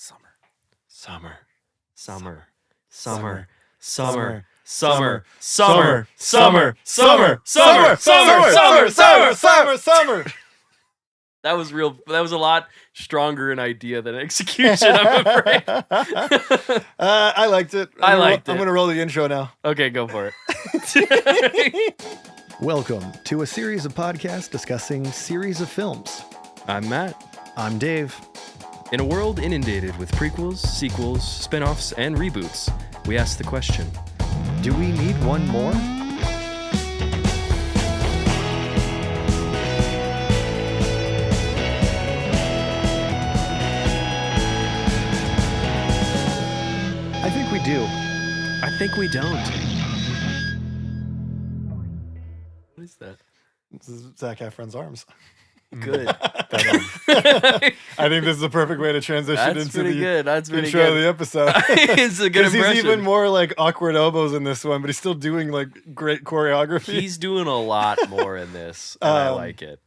Summer. Summer. Summer. Summer. Summer. Summer. Summer. Summer. Summer. Summer. Summer. Summer. That was real. That was a lot stronger in idea than execution, I'm afraid. I liked it. I liked it. I'm going to roll the intro now. Okay, go for it. Welcome to a series of podcasts discussing series of films. I'm Matt. I'm Dave. In a world inundated with prequels, sequels, spin-offs, and reboots, we ask the question, Do we need one more? I think we do. I think we don't. What is that? This is Zac Efron's arms. Good. I think this is the perfect way to transition That's into pretty the good. That's pretty intro of good. the episode. It's a good Because impression. he's even more like awkward elbows in this one, but he's still doing like great choreography. He's doing a lot more in this, and I like it.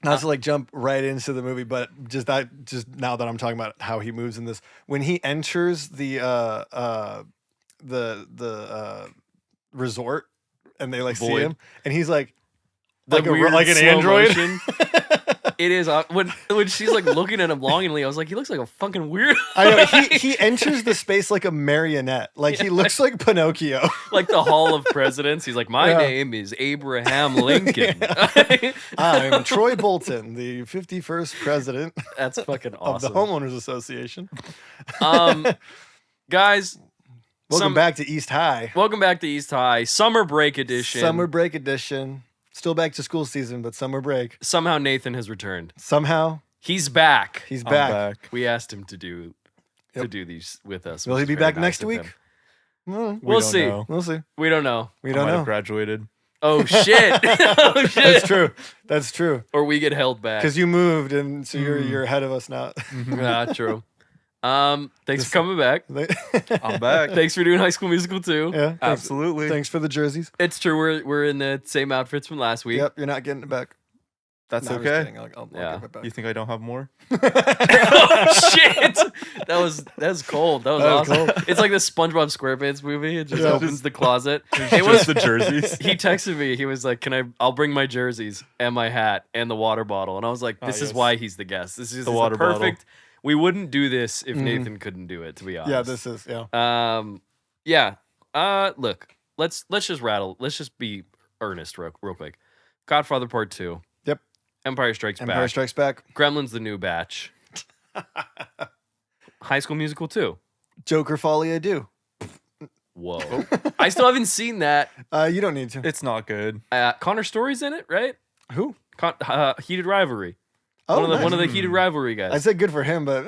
Not to like jump right into the movie, but just now that I'm talking about how he moves in this, when he enters the resort and they like see Void. him, and he's like The weird like an slow android. motion. It is when she's like looking at him longingly. I was like, he looks like a fucking weirdo. I know he enters the space like a marionette. Like he looks like Pinocchio. Like the Hall of Presidents. He's like, my Yeah. name is Abraham Lincoln. I'm Troy Bolton, the 51st president That's fucking of the awesome. Homeowners Association. Guys, Welcome back to East High. welcome back to East High Summer Break Edition. Summer break edition. Still back to school season, but summer break. Somehow Nathan has returned. Somehow He's back. he's I'm back. We asked him to do Yep. these with us. Will which he is be very back nice next of week? him. Well, We'll don't see. know. we'll see. We don't know. We I don't might know. have graduated. Oh shit! Oh shit! That's true. That's true. Or we get held back. Because you moved, and so you're ahead of us now. True. Thanks for coming back. I'm back. Thanks for doing High School Musical too. Yeah, thanks, Absolutely. thanks for the jerseys. It's true. We're in the same outfits from last week. Yep, you're not getting it back. That's No, I'm just okay. kidding. I'll Yeah. give it back. You think I don't have more? Oh shit! That was cold. That was That was awesome. cold. It's like the SpongeBob SquarePants movie. It just Yeah. opens the closet. It Just was. the jerseys. He texted me. He was like, I'll bring my jerseys and my hat and the water bottle." And I was like, "This is yes. why he's the guest. This is The the water bottle. perfect. We wouldn't do this if Mhm. Nathan couldn't do it. To be honest. Yeah, this is yeah. Yeah. Look, let's just rattle. Let's just be earnest real quick. Godfather Part 2. Yep. Empire Strikes Empire Back. Strikes Back. Gremlins the New Batch. High School Musical 2. Joker Folly I Do. Whoa. I still haven't seen that. You don't need to. It's not good. Connor Story's in it, right? Who? Heated Rivalry. Oh, one of the nice. Heated Rivalry guys. I said good for him, but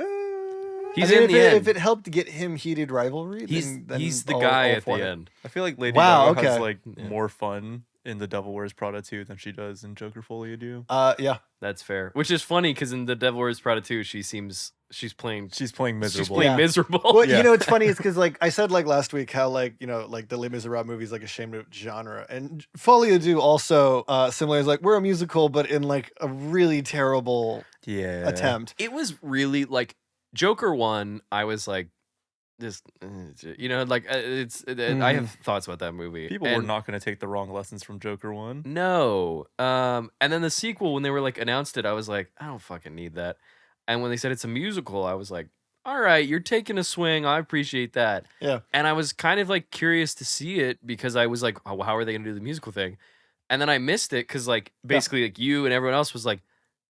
He's I mean, in if the it, end. If it helped get him heated rivalry, then He's the all- guy all at for the it. end. I feel like Lady Wow, Gaga has okay. like Yeah. more fun in The Devil Wears Prada 2 than she does in Joker Folie Do. Yeah. That's fair. Which is funny because in The Devil Wears Prada 2, she's playing She's playing miserable. Yeah. miserable. Well, Yeah. you know, it's funny. It's because like I said like last week, how like like the Les Miserables movie is like ashamed of genre, and Folie à Deux also similar is like we're a musical, but in like a really terrible Yeah. attempt. It was really like Joker 1. I was like, this, like I have thoughts about that movie. People were And not going to take the wrong lessons from Joker 1. No. And then the sequel, when they were like announced it, I was like, I don't fucking need that. And when they said it's a musical, I was like, all right, you're taking a swing. I appreciate that. Yeah. And I was kind of like curious to see it because I was like, oh, how are they going to do the musical thing? And then I missed it because like basically like you and everyone else was like,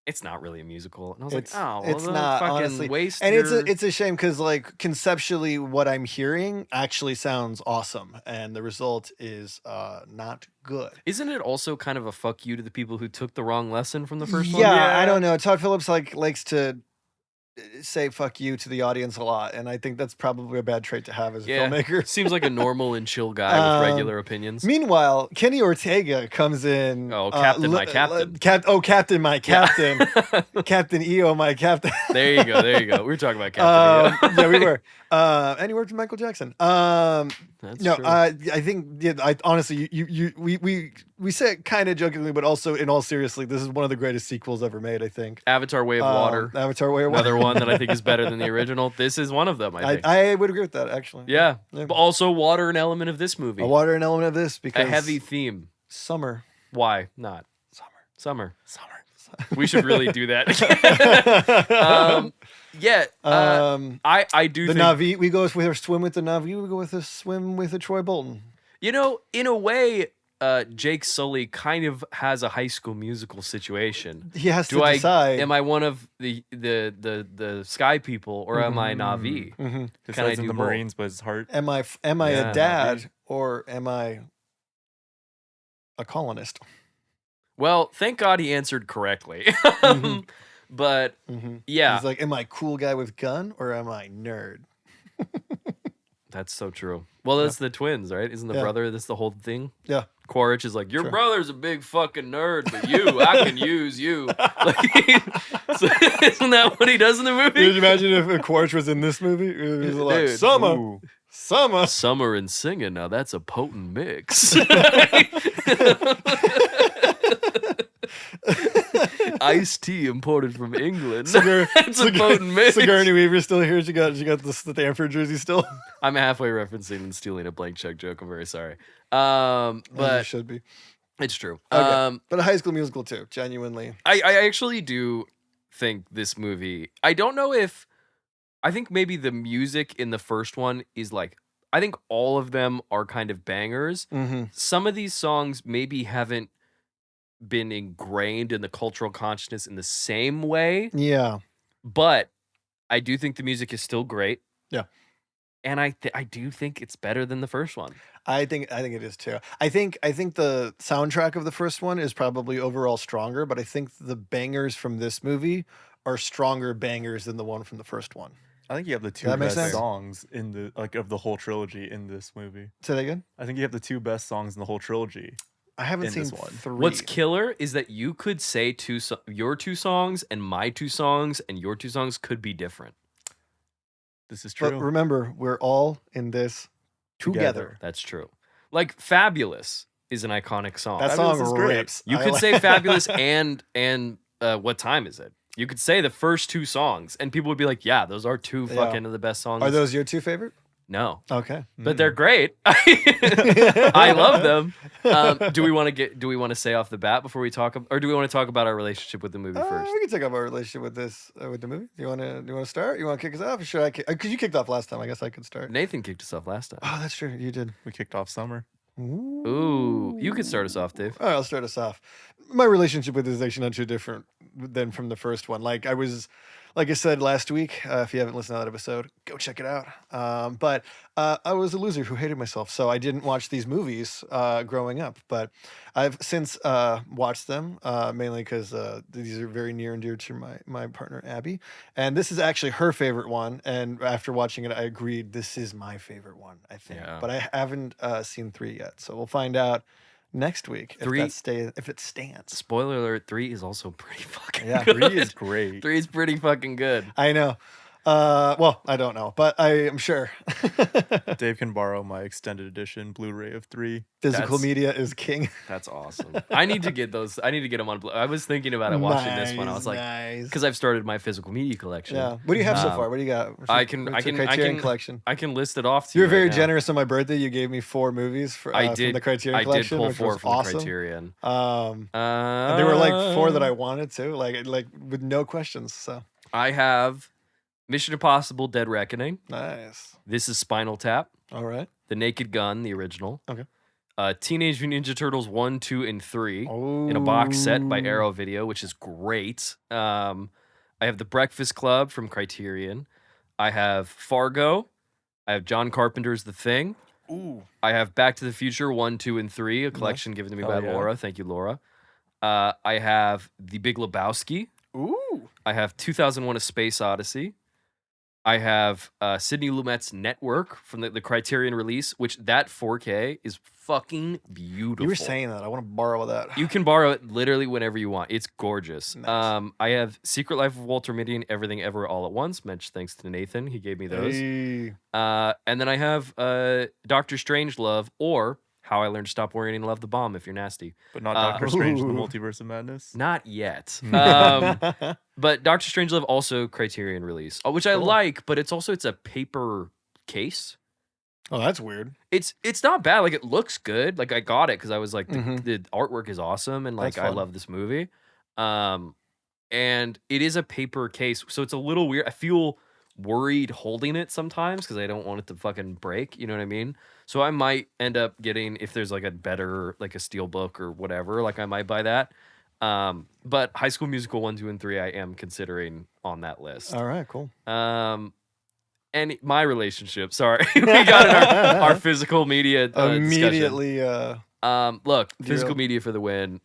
it's not really a musical. And I was It's- like, oh, well, it's then not, fucking honestly. waste And your... it's a shame because like conceptually, what I'm hearing actually sounds awesome, and the result is not good. Isn't it also kind of a fuck you to the people who took the wrong lesson from the first Yeah, one? I don't know. Todd Phillips likes to say "fuck you" to the audience a lot, and I think that's probably a bad trait to have as a Yeah. filmmaker. Seems like a normal and chill guy with regular opinions. Meanwhile, Kenny Ortega comes in. Oh, Captain, my captain. Captain, my captain. Captain EO, my captain. There you go. We were talking about Captain. Yeah, we were. And he worked with Michael Jackson. That's No, true. I think I honestly, we say it kind of jokingly, but also in all seriously, this is one of the greatest sequels ever made. I think. Avatar: Way of Water. Avatar: Way of Water. Another one that I think is better than the original. This is one of them. I think. I would agree with that actually. Yeah. Yeah. But also water an element of this movie. A water an element of this because A heavy theme. summer. Why not? Summer. Summer. We should really do that. Yeah. I do the think Na'vi. We go with a swim with the Na'vi. We go with a swim with a Troy Bolton. you know, in a way, Jake Sully kind of has a High School Musical situation. He has Do to I decide. am I one of the Sky people or am I Na'vi? Mhm. Can I Decides in do the both? Marines, but his heart. Am I Yeah, a dad Na'vi. or am I a colonist? Well, thank God he answered correctly. Mhm. But Mm-hmm. yeah, He's like, am I cool guy with gun or am I nerd? that's so true. Well, that's the twins, right? Isn't the Yeah. brother? That's the whole thing. Yeah. Quaritch is like, your Sure. brother's a big fucking nerd, but I can use you. Like, so, isn't that what he does in the Could movie? you imagine if Quaritch was in this movie? It was like, Dude. summer, Ooh. summer. Summer and singing, now that's a potent mix. Iced tea imported from England. That's a potent mix. Sigourney Weaver's still here. She got the Stanford jersey still. I'm halfway referencing and stealing a blank check joke. I'm very sorry. As it But should be. it's true. Okay. But a High School Musical too. Genuinely. I actually do think this movie. I don't know if. I think maybe the music in the first one is like. I think all of them are kind of bangers. Mm-hmm. Some of these songs maybe haven't been ingrained in the cultural consciousness in the same way, Yeah. but I do think the music is still great. Yeah. And I do think it's better than the first one. I think it is too. I think the soundtrack of the first one is probably overall stronger, but I think the bangers from this movie are stronger bangers than the one from the first one. I think you have the two that make best sense? songs in the of the whole trilogy in this movie. Say that again? I think you have the two best songs in the whole trilogy. I haven't In seen this one. 3. What's killer is that you could say your two songs and my two songs and your two songs could be different. This is But true. remember, we're all in this together. That's true. Like Fabulous is an iconic song. That Fabulous song is great. rips. You I could like- say Fabulous and What Time Is It? You could say the first two songs and people would be like, yeah, those are two Yeah. fucking of the best songs. Are those your two favorite? No. Okay. But they're great. I love them. Do we want to say off the bat before we talk or do we want to talk about our relationship with the movie first? We can talk about our relationship with this with the movie. Do you want to start? You want to kick us off? Or should I? Because you kicked off last time. I guess I could start. Nathan kicked us off last time. Oh, that's true. You did. We kicked off summer. Ooh, you could start us off, Dave. All right, I'll start us off. My relationship with this is actually not too different than from the first one. Like I said last week, if you haven't listened to that episode, go check it out. But I was a loser who hated myself, so I didn't watch these movies growing up. But I've since watched them, mainly because these are very near and dear to my partner, Abby. And this is actually her favorite one. And after watching it, I agreed this is my favorite one, I think. Yeah. But I haven't seen 3 yet, so we'll find out next week if 3 if it stands. Spoiler alert, 3 is also pretty fucking Yeah, good. 3 is great. 3 is pretty fucking good. I know. Well, I don't know, but I am sure. Dave can borrow my extended edition Blu-ray of 3. Physical That's- media is king. That's awesome. I need to get those. I need to get them on. I was thinking about it watching this one. I was like, nice. because I've started my physical media collection. Yeah. What do you have so Um, far? What do you got? I can- What's your I Criterion can- collection. I can list it off to You you. were very right now. generous on my birthday. You gave me 4 movies for, I from did. the Criterion I did collection, pull which 4 was from awesome. the Criterion. And they were like 4 that I wanted to, like with no questions. So I have Mission Impossible: Dead Reckoning. nice. This is Spinal Tap. All right. The Naked Gun, the original. Okay. Teenage Mutant Ninja Turtles 1, 2, and 3 Oh. in a box set by Arrow Video, which is great. I have The Breakfast Club from Criterion. I have Fargo. I have John Carpenter's The Thing. Ooh. I have Back to the Future 1, 2, and 3, a collection given to me Hell by yeah. Laura. Thank you, Laura. I have The Big Lebowski. Ooh. I have 2001: A Space Odyssey. I have Sidney Lumet's Network from the Criterion release, which that 4K is fucking beautiful. You were saying that. I want to borrow that. You can borrow it literally whenever you want. It's gorgeous. Nice. I have Secret Life of Walter Mitty and Everything Ever All at Once. Mensch, thanks to Nathan. He gave me those. Hey. And then I have Doctor Strangelove or How I Learned to Stop Worrying and Love the Bomb if you're nasty. But not Doctor Strange, the Ooh. Multiverse of Madness. Not yet. Oh, But Doctor Strangelove also Criterion release, which I Cool. like, but it's a paper case. that's weird. It's not bad. Like, it looks good. Like, I got it because I was like, Mhm. the artwork is awesome and like That's I fun. love this movie. And it is a paper case, so it's a little weird. I feel worried holding it sometimes because I don't want it to fucking break. You know what I mean? So I might end up getting, if there's like a better, like a steel book or whatever, like I might buy that. But High School Musical 1, 2, and 3, I am considering on that list. All right, cool. And my relationship. Sorry, we got in our physical media discussion. Immediately. Look, physical Deal. media for the win.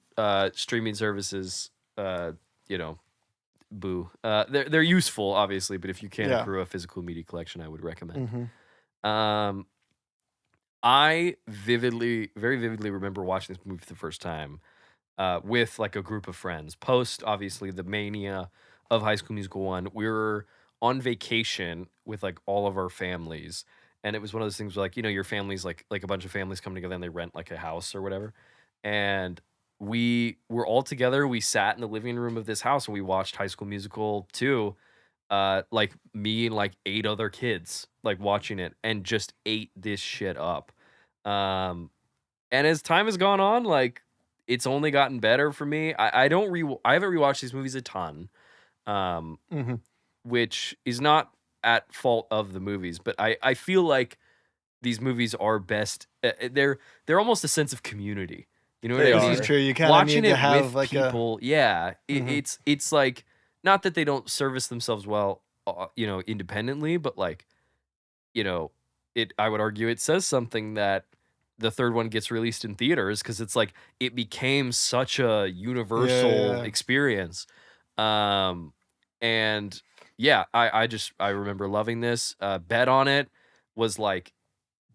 Streaming services. Boo. They're useful, obviously, but if you can't Yeah. accrue a physical media collection, I would recommend. Mhm. I very vividly remember watching this movie for the first time with like a group of friends. Post, obviously, the mania of High School Musical 1. We were on vacation with like all of our families. And it was one of those things where, like, your family's like a bunch of families come together and they rent like a house or whatever. And we were all together. We sat in the living room of this house and we watched High School Musical 2. Like me and like 8 other kids like watching it and just ate this shit up. And as time has gone on, like it's only gotten better for me. I haven't rewatched these movies a ton, Mhm. which is not at fault of the movies, but I feel like these movies are best. They're almost a sense of community. You know what They I are. mean? This is true. You kind of Watching need to it have with like people, yeah, Mhm. it's like not that they don't service themselves well, independently, but like, I would argue it says something that the third one gets released in theaters because it's like it became such a universal Yeah. experience. And yeah, I remember loving this. Bet on It was like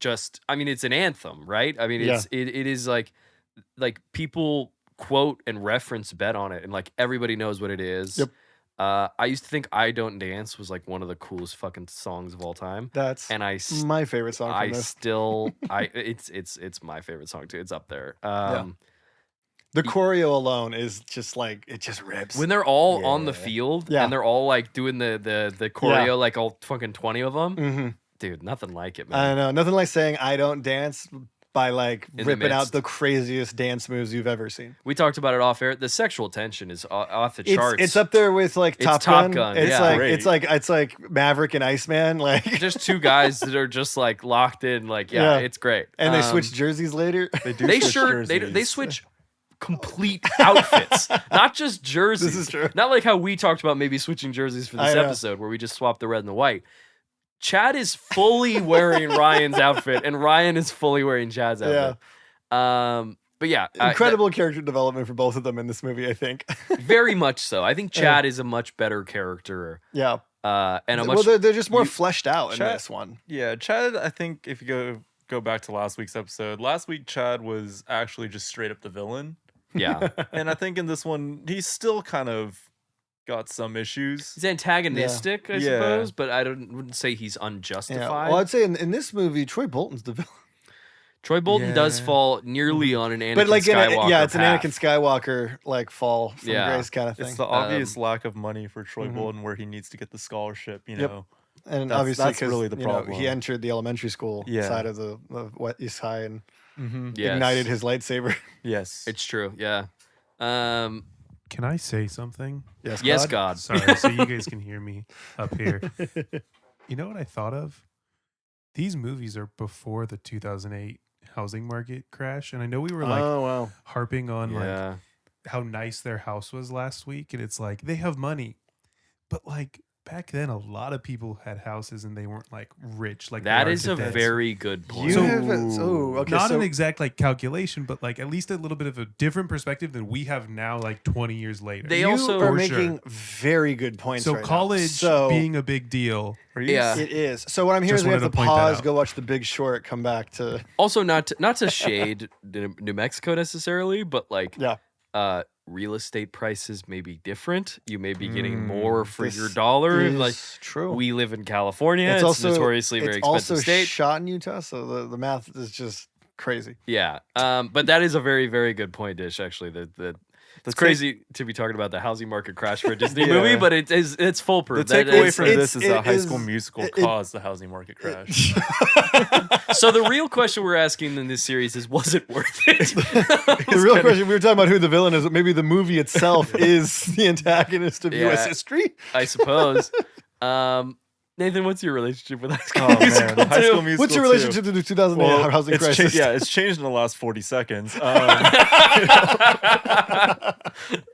it's an anthem, right? I mean, Yeah. it is like people quote and reference Bet on It, and like everybody knows what it is. Yep. I used to think I Don't Dance was like one of the coolest fucking songs of all time. That's And my favorite song from this. it's my favorite song too. It's up there. The choreo alone is just like it just rips. When they're all on the Yeah. field Yeah. and they're all like doing the choreo, Yeah. like all fucking 20 of them, hmm dude, nothing like it, I man. know nothing like saying I don't dance by like In the ripping out midst. the craziest dance moves you've ever seen. We talked about it off air. The sexual tension is off the charts. It's up there with like It's Top Top Gun. Gun, It's yeah. like Great. it's like Maverick and Iceman. Like Just two guys that are just like locked in. Like, Yeah. it's great. and they switch jerseys later. They do. They switch they jerseys. switch complete outfits, not just jerseys. This is true. Not like how we talked about maybe switching jerseys for this I know. episode, where we just swapped the red and the white. Chad is fully wearing Ryan's outfit, and Ryan is fully wearing Chad's outfit. But yeah, Incredible character development for both of them in this movie, I think. very much so. I think Chad is a much better character, Yeah. and a much Well, they're just more you- fleshed out in Chad- this one. Yeah, Chad. I think if you go back to last week's episode, last week Chad was actually just straight up the villain, yeah. and I think in this one he's still kind of got some issues. He's antagonistic, I Yeah. suppose, but wouldn't say he's Yeah. unjustified. Well, I'd say in this movie, Troy Bolton's the villain. Troy Bolton does Yeah. fall nearly on an Anakin But like, Skywalker it's an path. Anakin Skywalker like fall from Yeah. grace kind of thing. It's the obvious Um, lack of money for Troy Mhm. Bolton where he needs to get the scholarship. You Yep. know, And That's- obviously, that's because really the problem. he entered the elementary school Yeah. side of the East High and Yes. ignited his lightsaber. yes, It's true, yeah. Can I say something? Yes, God. Sorry, so you guys can hear me up here. You know what I thought of? These movies are before the 2008 housing market crash, and I know we were like Oh wow! harping on like Yeah. how nice their house was last week, and it's like they have money, but like back then a lot of people had houses and they weren't like rich like That they are is a today. very good point. You So- have okay. Not so an exact like calculation, but like at least a little bit of a different perspective than we have now, like 20 years later. They you also- are For making sure. very good points. So right now. college So being a big deal. Are you Yeah. it is. So what I'm hearing Just is we have to wanted to point that pause, out. go watch The Big Short, come back to Also, not to shade New Mexico necessarily, but like yeah. real estate prices may be different. You may be getting Mm, more for This your dollar. is Like true. we live in California. It's also notoriously very it's expensive also state. shot in Utah, so the math is just crazy. Yeah. But that is a very, very good point, Dish, actually. It's crazy to be talking about the housing market crash for a Disney movie, Yeah. but it's foolproof. The That takeaway is- from it's- this is it that High is- School Musical it- caused the housing market crash. So the real question we're asking in this series is, was it worth it? The real question, we were talking about who the villain is, but maybe the movie itself is the antagonist of U.S. Yeah. history. I suppose. Nathan, what's your relationship with High School Oh Musical man, High School 2? Musical. What's your 2. relationship to the 2008 Well, housing it's crisis? it's changed in the last 40 seconds.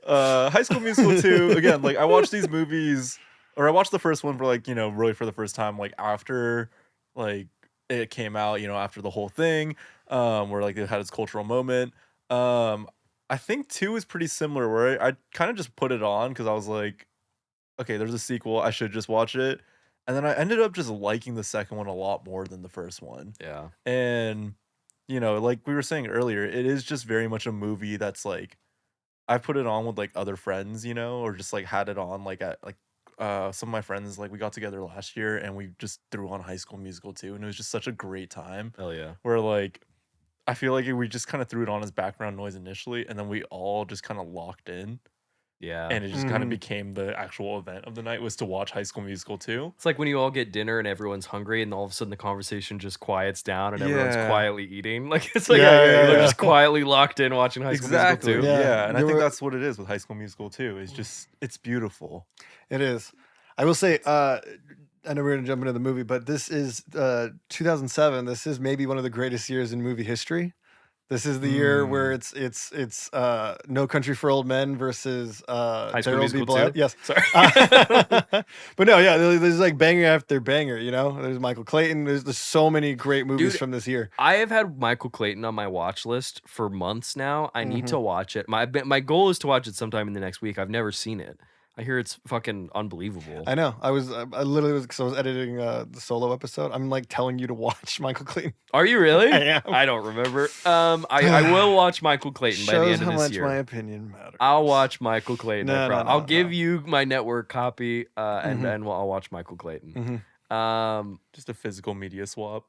High School Musical 2, again, like I watched these movies, or I watched the first one for like, really for the first time, like after like it came out, after the whole thing, where like it had its cultural moment. I think 2 is pretty similar, where I kind of just put it on because I was like, okay, there's a sequel, I should just watch it. And then I ended up just liking the second one a lot more than the first one. Yeah. And like we were saying earlier, it is just very much a movie that's like I put it on with like other friends, or just like had it on like at like some of my friends, like we got together last year and we just threw on High School Musical 2, and it was just such a great time Hell yeah. where like I feel like we just kind of threw it on as background noise initially, and then we all just kind of locked in, Yeah. and it just kind of Mhm. became the actual event of the night was to watch High School Musical 2. It's like when you all get dinner and everyone's hungry, and all of a sudden the conversation just quiets down and everyone's Yeah. quietly eating. Like it's like Yeah, they're yeah. just quietly locked in watching High School Exactly. Musical 2. Yeah. Yeah. And I There think were- that's what it is with High School Musical 2. It's just it's beautiful. It is. I will say, I know we're going to jump into the movie, but this is 2007. This is maybe one of the greatest years in movie history. This is the year where it's No Country for Old Men versus High School There Will Be Musical Blood. 2? Yes. Sorry. But no, yeah, there's like banger after banger, There's Michael Clayton. There's so many great movies Dude, from this year. I have had Michael Clayton on my watch list for months now. I need Mhm. to watch it. My goal is to watch it sometime in the next week. I've never seen it. I hear it's fucking unbelievable. I know. I literally was, because I was editing the solo episode. I'm like telling you to watch Michael Clayton. Are you really? I am. I don't remember. I will watch Michael Clayton by the Shows end of how this much year. my opinion matters. I'll watch Michael Clayton. No, no, I'll no, give no. you my network copy, and Mhm. then I'll watch Michael Clayton. Mhm. Just a physical media swap.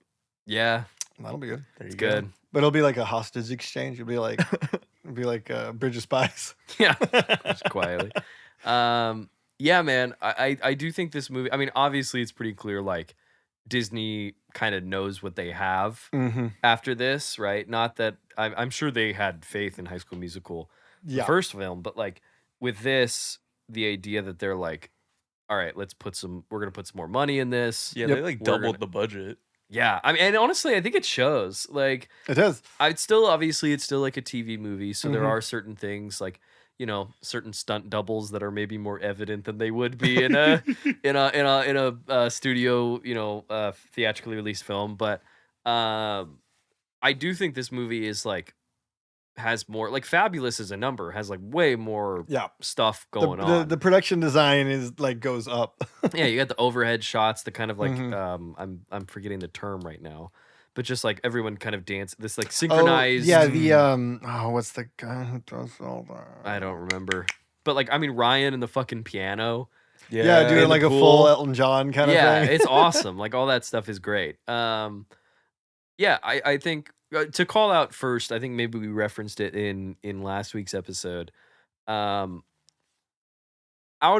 Yeah, That'll be good. There you it's go. good. But it'll be like a hostage exchange. It'll be like Bridge of Spies. Yeah, just quietly. Yeah, man. I do think this movie. I mean, obviously, it's pretty clear. Like Disney kind of knows what they have Mm-hmm. after this, right? Not that I'm sure they had faith in High School Musical, the Yeah. first film, but like with this, the idea that they're like, all right, we're gonna put some more money in this. Yeah, Yep. they like We're doubled gonna- the budget. Yeah, I mean, and honestly, I think it shows. Like, It is. it's still like a TV movie, so there Mhm. are certain things like certain stunt doubles that are maybe more evident than they would be in a studio theatrically released film. But I do think this movie is like has more like Fabulous as a number has like way more Yeah. stuff The, going the, on. the production design is like goes up. Yeah, you got the overhead shots, the kind of like Mhm. I'm forgetting the term right now, but just like everyone kind of dance this like synchronized. Oh, yeah, the what's the guy who does all that? I don't remember, but like I mean Ryan and the fucking piano. Yeah, in doing the like a pool. full Elton John kind of Yeah, thing. it's awesome. Like all that stuff is great. Yeah, I think to call out first, I think maybe we referenced it in last week's episode. Out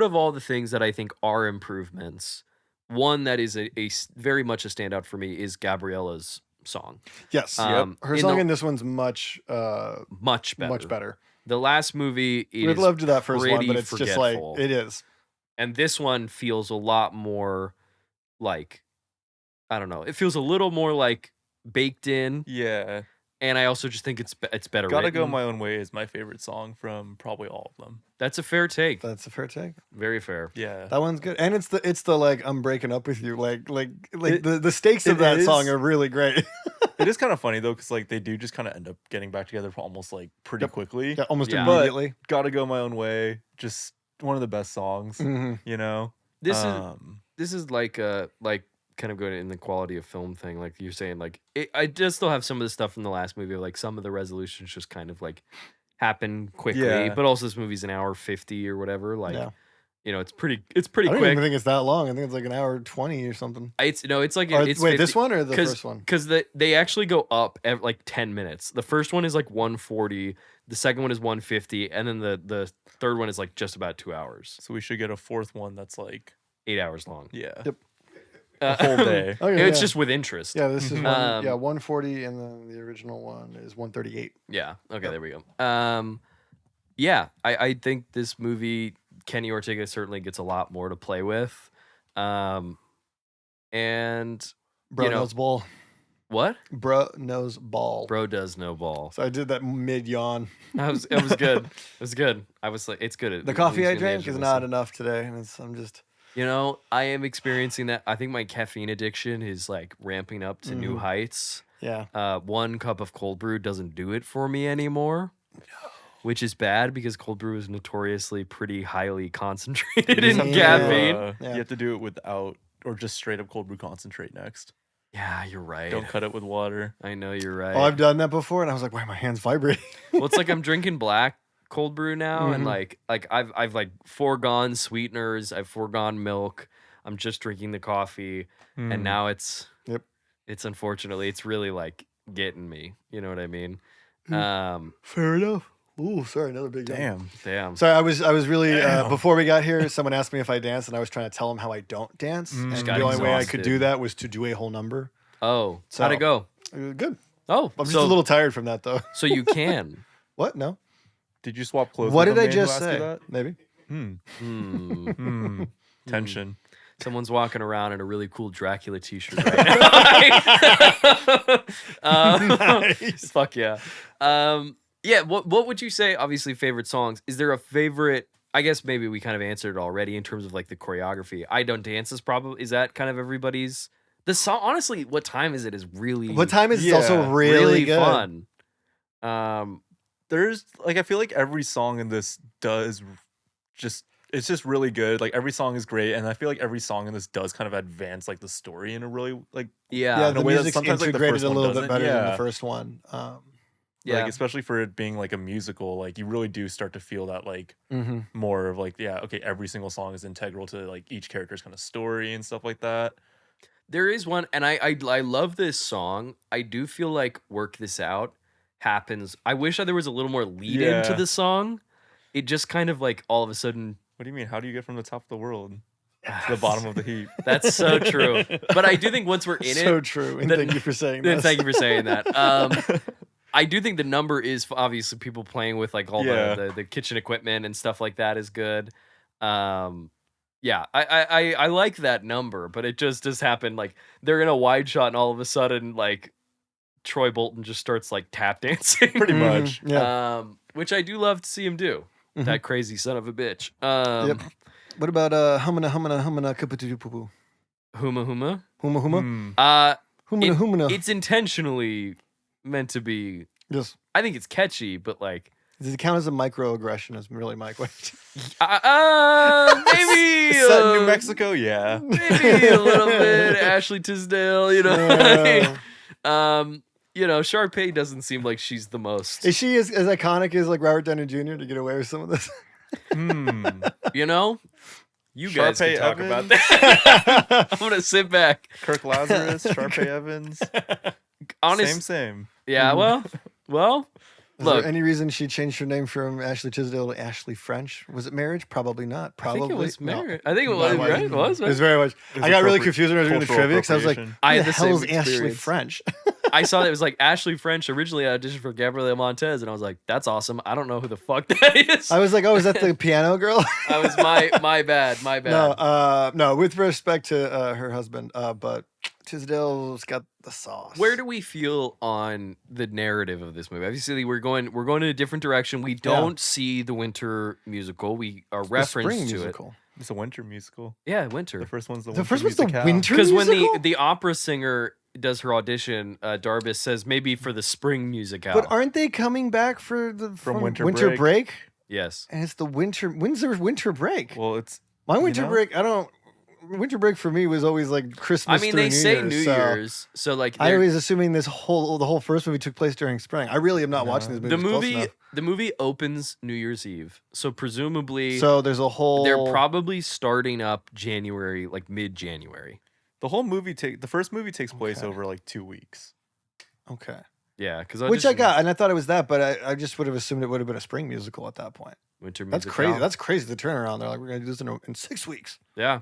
of all the things that I think are improvements, one that is very much a standout for me is Gabriella's song. Yes. Um, Her in song the- in this one's much Much better. much better. The last movie We'd is loved that first one, pretty but it's just like forgetful. it is. And this one feels a lot more like I don't know. It feels a little more like baked in, Yeah. and I also just think it's better Gotta written. Go My Own Way is my favorite song from probably all of them. That's a fair take. That's a fair take. Very fair. Yeah. That one's good, and it's the like I'm breaking up with you, the stakes of it that is. song are really great. It is kind of funny though, because like they do just kind of end up getting back together almost like pretty quickly. Yeah, almost Yeah. immediately. Gotta Go My Own Way, just one of the best songs. Mhm. You know, This is like kind of going in the quality of film thing, like you're saying. Like I just still have some of the stuff from the last movie, like some of the resolutions just kind of like happen quickly. Yeah. But also this movie's an hour 50 or whatever. Like Yeah. it's pretty I don't quick. even think it's that long. I think it's like an hour 20 or something. It's like Or, it's wait, 50 this one or the first one? because they actually go up like 10 minutes. The first one is like 140, the second one is 150, and then the third one is like just about 2 hours, so we should get a fourth one that's like 8 hours long. yeah, Yep. a whole day. Okay, It's yeah. just with interest. Yeah, this is one, Um, 140, and then the original one is 138. Yeah. Okay, there we go. Yeah, I think this movie, Kenny Ortega certainly gets a lot more to play with. And Bro You know- knows ball. what? Bro knows ball. Bro does no ball. So I did that mid yawn. It was good. It was good. I was like, it's good. The coffee I drank is not enough today, and I'm just I am experiencing that. I think my caffeine addiction is like ramping up to new heights. yeah. 1 cup of cold brew doesn't do it for me anymore. Which is bad because cold brew is notoriously pretty highly concentrated in Yeah. caffeine. Yeah. You have to do it without or just straight up cold brew concentrate next. Yeah, you're right. Don't cut it with water. I know you're right. Oh, I've done that before, and I was like, why are my hands vibrating? Well, it's like I'm drinking black cold brew now, and Mhm. like I've like foregone sweeteners, I've foregone milk. I'm just drinking the coffee, and now it's Yep. it's unfortunately it's really like getting me. You know what I mean? Fair enough. Ooh, sorry, another big yawn. Damn. Sorry, I was really before we got here. Someone asked me if I dance, and I was trying to tell them how I don't dance, and Just the got only way I could exhausted. do that was to do a whole number. Oh, So- how'd it go? Good. Oh, I'm just so a little tired from that, though. so you can. What? No. Did you swap clothes? What with did a I man who just asked you say? that? Maybe. Hmm. Tension. Someone's walking around in a really cool Dracula t-shirt right now. Nice. Fuck yeah. Yeah, what would you say, obviously, favorite songs? Is there a favorite, I guess maybe we kind of answered it already in terms of like the choreography. I Don't Dance is that kind of everybody's, the song, honestly, What Time Is It is really, What time is it? Yeah, Also really good. fun. There's like I feel like every song in this does just it's just really good. Like every song is great, and I feel like every song in this does kind of advance like the story in a really like Yeah. Yeah, in a the way that music's sometimes, like, the integrated first a one little bit doesn't. better than the Yeah. first one. Yeah. like especially for it being like a musical, like you really do start to feel that like Mhm. more of like okay, every single song is integral to like each character's kind of story and stuff like that. There is one, and I love this song. I do feel like Work This Out happens. I wish there was a little more lead into Yeah. the song. It just kind of like all of a sudden. What do you mean? How do you get from the top of the world to the bottom of the heap? That's so true. But I do think once we're in So it, true. And the- thank you for saying then that. thank you for saying that. I do think the number is obviously people playing with like all Yeah. the kitchen equipment and stuff like that is good. Yeah, I like that number, but it just happened like they're in a wide shot and all of a sudden like Troy Bolton just starts like tap dancing. Pretty much. Yeah. Which I do love to see him do. Mhm. That crazy son of a bitch. Yep. What about humana kapatudu poo poo? Huma Huma. Huma huma? Hmm. Humana humana. It's intentionally meant to be. Just I think it's catchy, but like does it count as a microaggression? Is really my question. maybe Set in New Mexico, yeah. maybe a little bit Ashley Tisdale, you know. Sharpay doesn't seem like she's the most. Is she as iconic as like Robert Downey Jr. to get away with some of this? Hmm. You know, you guys Sharpay can talk about Evans? that. I'm gonna sit back. Kirk Lazarus, Sharpay Evans. Honest, Same. yeah. Well. Is Look, there any reason she changed her name from Ashley Tisdale to Ashley French? Was it marriage? Probably not. I Probably. think it was No. married. I think it No, was it right. wasn't. It was. It was very much. was I got really appropriate- confused when I was doing the cultural trivia because I was like, appropriation. I who had the the hell is same Ashley experience. French? I saw that it was like Ashley French originally auditioned for Gabrielle Montez, and I was like, "That's awesome." I don't know who the fuck that is. I was like, oh, is that the piano girl? I was my bad. My bad. No, no. With respect to her husband, but Tisdale's got the sauce. Where do we feel on the narrative of this movie? Obviously, we're going in a different direction. We don't see the winter musical. We are the referenced spring to musical? It's a winter musical. it. Yeah, winter. The first one's the The winter first one's the musicale. winter Because when musical? the opera singer does her audition, Darbus says maybe for the spring musicale. But aren't they coming back for the From winter winter break? Yes. And it's the winter. When's their winter break? Well, it's My you winter know? break. I don't. Winter break for me was always like Christmas. I mean, through they New say Year's, New so Year's, so like I they're- was assuming the whole first movie took place during spring. I really am not watching this movie. the close movie enough. the movie opens New Year's Eve, so presumably So there's a whole. they're probably starting up January, like mid-January. the whole movie the first movie takes place Okay. over like 2 weeks. Okay. Yeah, because Which I got, and I thought it was that, but I just would have assumed it would have been a spring musical at that point. winter. That's musicale. crazy. That's crazy. The turnaround. They're like, we're gonna do this in 6 weeks. yeah,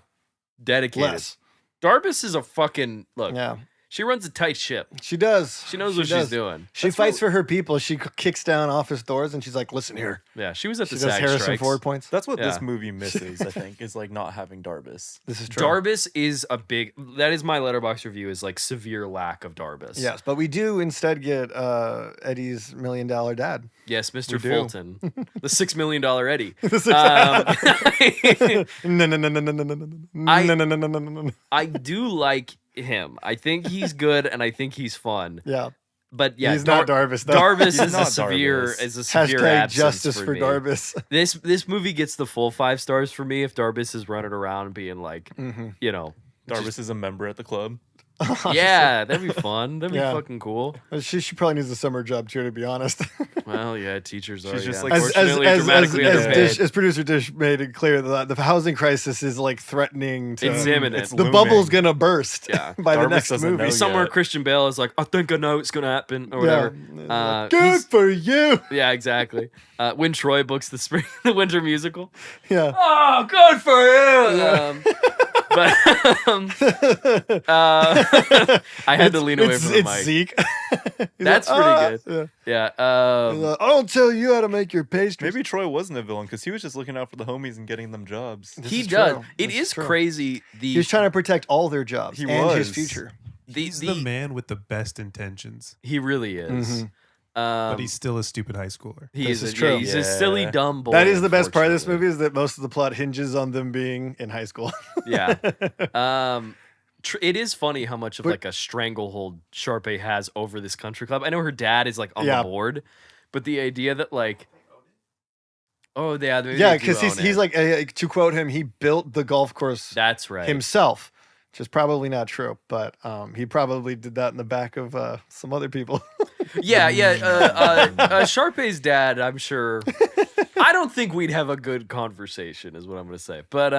dedicated. Less. Darbus is a fucking look. Yeah, She runs a tight ship. she does. She knows what does. she's doing. She That's fights for her people. She kicks down office doors, and she's like, "Listen here." Yeah, she was at She the does SAG Harrison strikes. Ford points. That's what Yeah. this movie misses, I think, is like not having Darbus. This is true. Darbus is a big. That is my letterbox review. Is like severe lack of Darbus. Yes, but we do instead get Eddie's $1 million dad. Yes, Mr. We do. Fulton, the $6 million Eddie. No, no, no, no, no, no, no, no, I- no, no, no, no, no, no, no. I do like him. I think he's good, and I think he's fun. Yeah, But yeah, he's not Darbus. Though. Darbus He's is a not severe Darbus. is a severe Hashtag absence justice for me. Darbus. This movie gets the full 5 stars for me if Darbus is running around being like, Mhm. you know, Darbus is a member at the club. yeah, that'd be fun. That'd be Yeah. fucking cool. She probably needs a summer job too, to be honest. Well, yeah, teachers are She's just yeah, like- unfortunately dramatically underpaid. as producer Dish made it clear that the housing crisis is like threatening to. It's imminent. It's The looming. bubble's gonna burst. Yeah. by the Darbus next doesn't movie. know Somewhere yet. Christian Bale is like, I think I know it's gonna happen or whatever. Yeah. Good he's- for you. Yeah, exactly. When Troy books the spring, the winter musical. Yeah. Oh, good for you. But I had to lean away from the it's mic. Zeke. He's That's like, pretty "Ah." Yeah. Yeah. He's like, I don't tell you how to make your pastries. Maybe Troy wasn't a villain because he was just looking out for the homies and getting them jobs. This he is does. true. It This is true. crazy. He was trying to protect all their jobs He and his was. future. He's the man with the best intentions, He really is. Mhm. but he's still a stupid high schooler. He This is is true. He's a silly Yeah. dumb boy. That is the best part of this unfortunately. movie is that most of the plot hinges on them being in high school. Yeah. It is funny how much of But- like a stranglehold Sharpay has over this country club. I know her dad is like on Yeah. the board, but the idea that like, oh yeah, maybe Yeah, they do because own he's it. like to quote him, he built the golf course That's right. himself, which is probably not true, but he probably did that in the back of some other people. Yeah. Sharpay's dad, I'm sure. I don't think we'd have a good conversation, is what I'm gonna say. But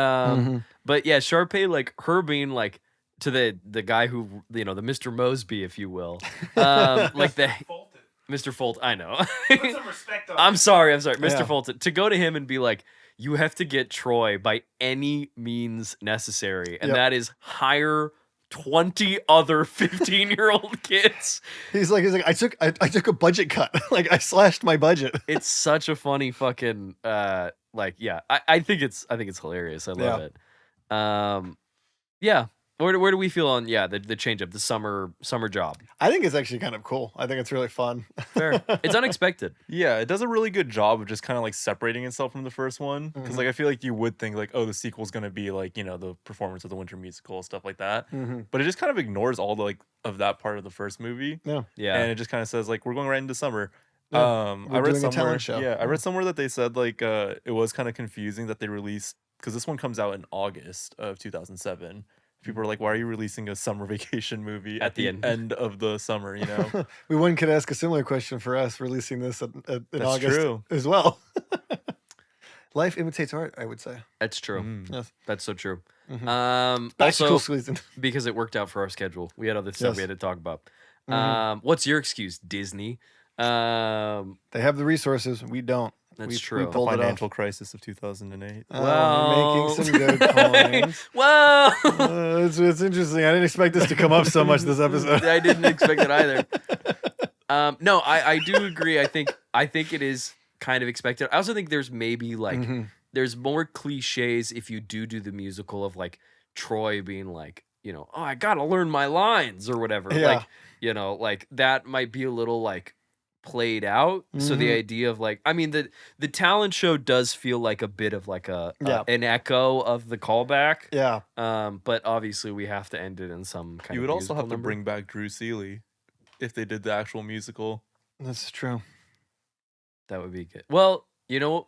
but yeah, Sharpay, like her being like to the guy who the Mr. Mosby, if you will, like the Mr. Fulton. I know. I'm sorry, Mr. Yeah. Fulton. To go to him and be like, you have to get Troy by any means necessary, and Yep. that is hire 20 other 15-year-old kids. he's like I took a budget cut. Like I slashed my budget. It's such a funny fucking like yeah. I think it's hilarious. I love it. Yeah. Where do we feel on the change up, the summer job? I think it's actually kind of cool. I think it's really fun. Fair. It's unexpected. Yeah, it does a really good job of just kind of like separating itself from the first one. Because like I feel like you would think like, oh, the sequel's gonna be like the performance of the winter musical, stuff like that. But it just kind of ignores all the like of that part of the first movie, Yeah. Yeah. and it just kind of says like we're going right into summer. Yeah, I we're read doing a somewhere, talent show. yeah, I read somewhere that they said like it was kind of confusing that they released because this one comes out in August of 2007. People are like, why are you releasing a summer vacation movie at the end of the summer? You know, One could ask a similar question for us releasing this in That's August true. as well. Life imitates art, I would say. That's true. Mm. Yes. That's so true. Mhm. Back to Also school season. because it worked out for our schedule. We had other stuff Yes. we had to talk about. Mhm. What's your excuse, Disney? They have the resources. We don't. That's we true. pulled it off. financial crisis of 2008. We're making some good points. Well, It's interesting. I didn't expect this to come up so much this episode. I didn't expect it either. No, I do agree. I think it is kind of expected. I also think there's maybe like Mhm. there's more cliches if you do the musical of like Troy being like you know, oh, I gotta learn my lines or whatever. Yeah. Like, you know, like that might be a little like played out. So the Mhm. idea of like, I mean, the talent show does feel like a bit of like Yeah. an echo of the callback. Yeah. But obviously we have to end it in some kind You of would also have to number. bring back Drew Seeley if they did the actual musical. That's true. That would be good. Well, you know,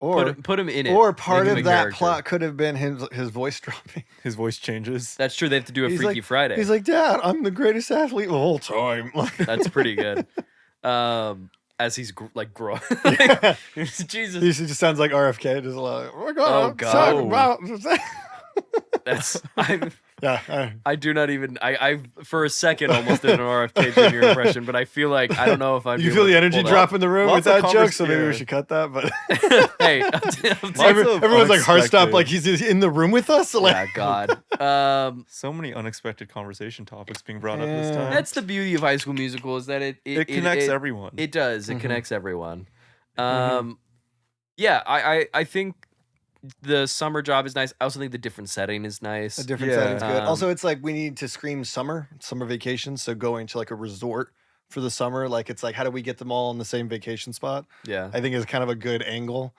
Or put him in it. or part Make him of a that character. plot could have been his voice dropping. His voice changes. That's true. They have to do a He's Freaky like- Friday. He's like, Dad, I'm the greatest athlete of all time. That's pretty good. As he's growing. Yeah. Jesus. He just sounds like RFK. Just like, oh my God, Oh, I'm God. talking about. That's Yeah. I do not even I for a second almost did an RFK Jr. impression, but I feel like I don't know if I'm You feel the energy drop in the room Lots with of that joke, so maybe we yeah. should cut that. But Hey, everyone's like heart stop, unexpected- like he's in the room with us. Like, yeah, God. So many unexpected conversation topics being brought up this Yeah. time. That's the beauty of High School Musical is that it connects everyone. It does. It Mhm. connects everyone. Yeah, I think the summer job is nice. I also think the different setting is nice. a different Yeah. setting's good. Um, Also, it's like we need to scream summer vacation. So going to like a resort for the summer, like it's like how do we get them all in the same vacation spot? Yeah. I think is kind of a good angle.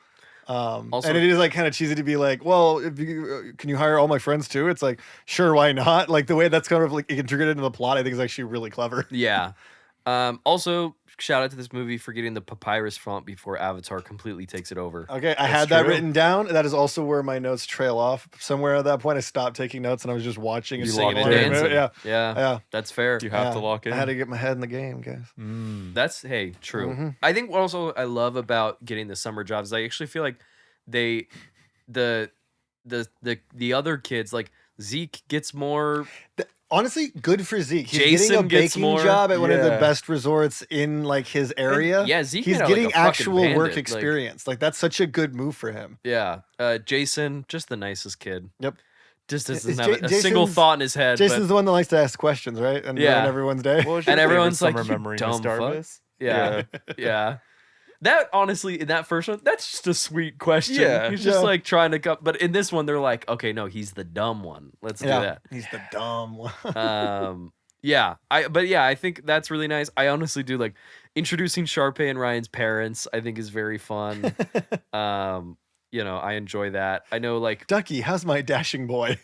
Also- And it is like kind of cheesy to be like, well, if you can you hire all my friends too? It's like, sure, why not? Like the way that's kind of like integrated into the plot, I think is actually really clever. Yeah. Also, shout out to this movie for getting the papyrus font before Avatar completely takes it over. Okay, I That's had that true. written down. That is also where my notes trail off. Somewhere at that point, I stopped taking notes and I was just watching and You Singing locked and it in. dancing. Yeah, Yeah. yeah. That's fair. You have to Yeah. lock in. I had to get my head in the game, guys. That's hey, true. Mhm. I think what also I love about getting the summer jobs is I actually feel like the other kids like Zeke gets more. Honestly, good for Zeke. He's Jason getting a gets baking more- job at one of the Yeah. best resorts in like his area. Yeah, Zeke He's made out like getting a fucking actual work bandit, like- experience. Like that's such a good move for him. Yeah, Jason, just the nicest kid. Yep. Just doesn't Is have Ja- a single Jason's- thought in his head. Jason's the one that likes to ask questions, right? And Yeah. ruin everyone's day. What was your And favorite everyone's like, summer "You memory, dumb Miss fuck." Darvis? But yeah, yeah. That honestly, in that first one, that's just a sweet question. Yeah. He's just Yeah. like trying to but in this one, they're like, okay, no, he's the dumb one. Let's do that. He's the dumb one. Yeah, I think that's really nice. I honestly do like introducing Sharpay and Ryan's parents. I think is very fun. You know, I enjoy that. I know like Ducky, how's my dashing boy?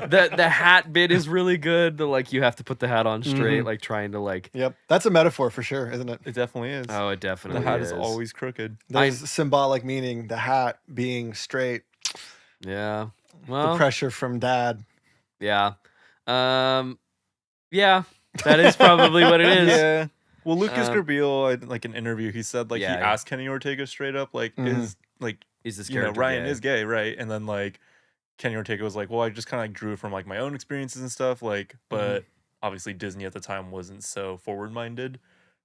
the hat bit is really good. The like you have to put the hat on straight, Mhm. like trying to like. Yep, that's a metaphor for sure, isn't it? It definitely is. Oh, it the definitely hat is is always crooked. There's symbolic meaning. The hat being straight, Yeah. the Well. pressure from dad. Yeah. Yeah. That is probably what it is. Yeah. Well, Lucas Um, Grabeel, in like an interview, he said like Yeah. he asked Kenny Ortega straight up, like, Mhm. is like Is this you know character Ryan gay? is gay, right? And then like Kenny Ortega was like, well, I just kind of like drew from like my own experiences and stuff, like, but obviously Disney at the time wasn't so forward minded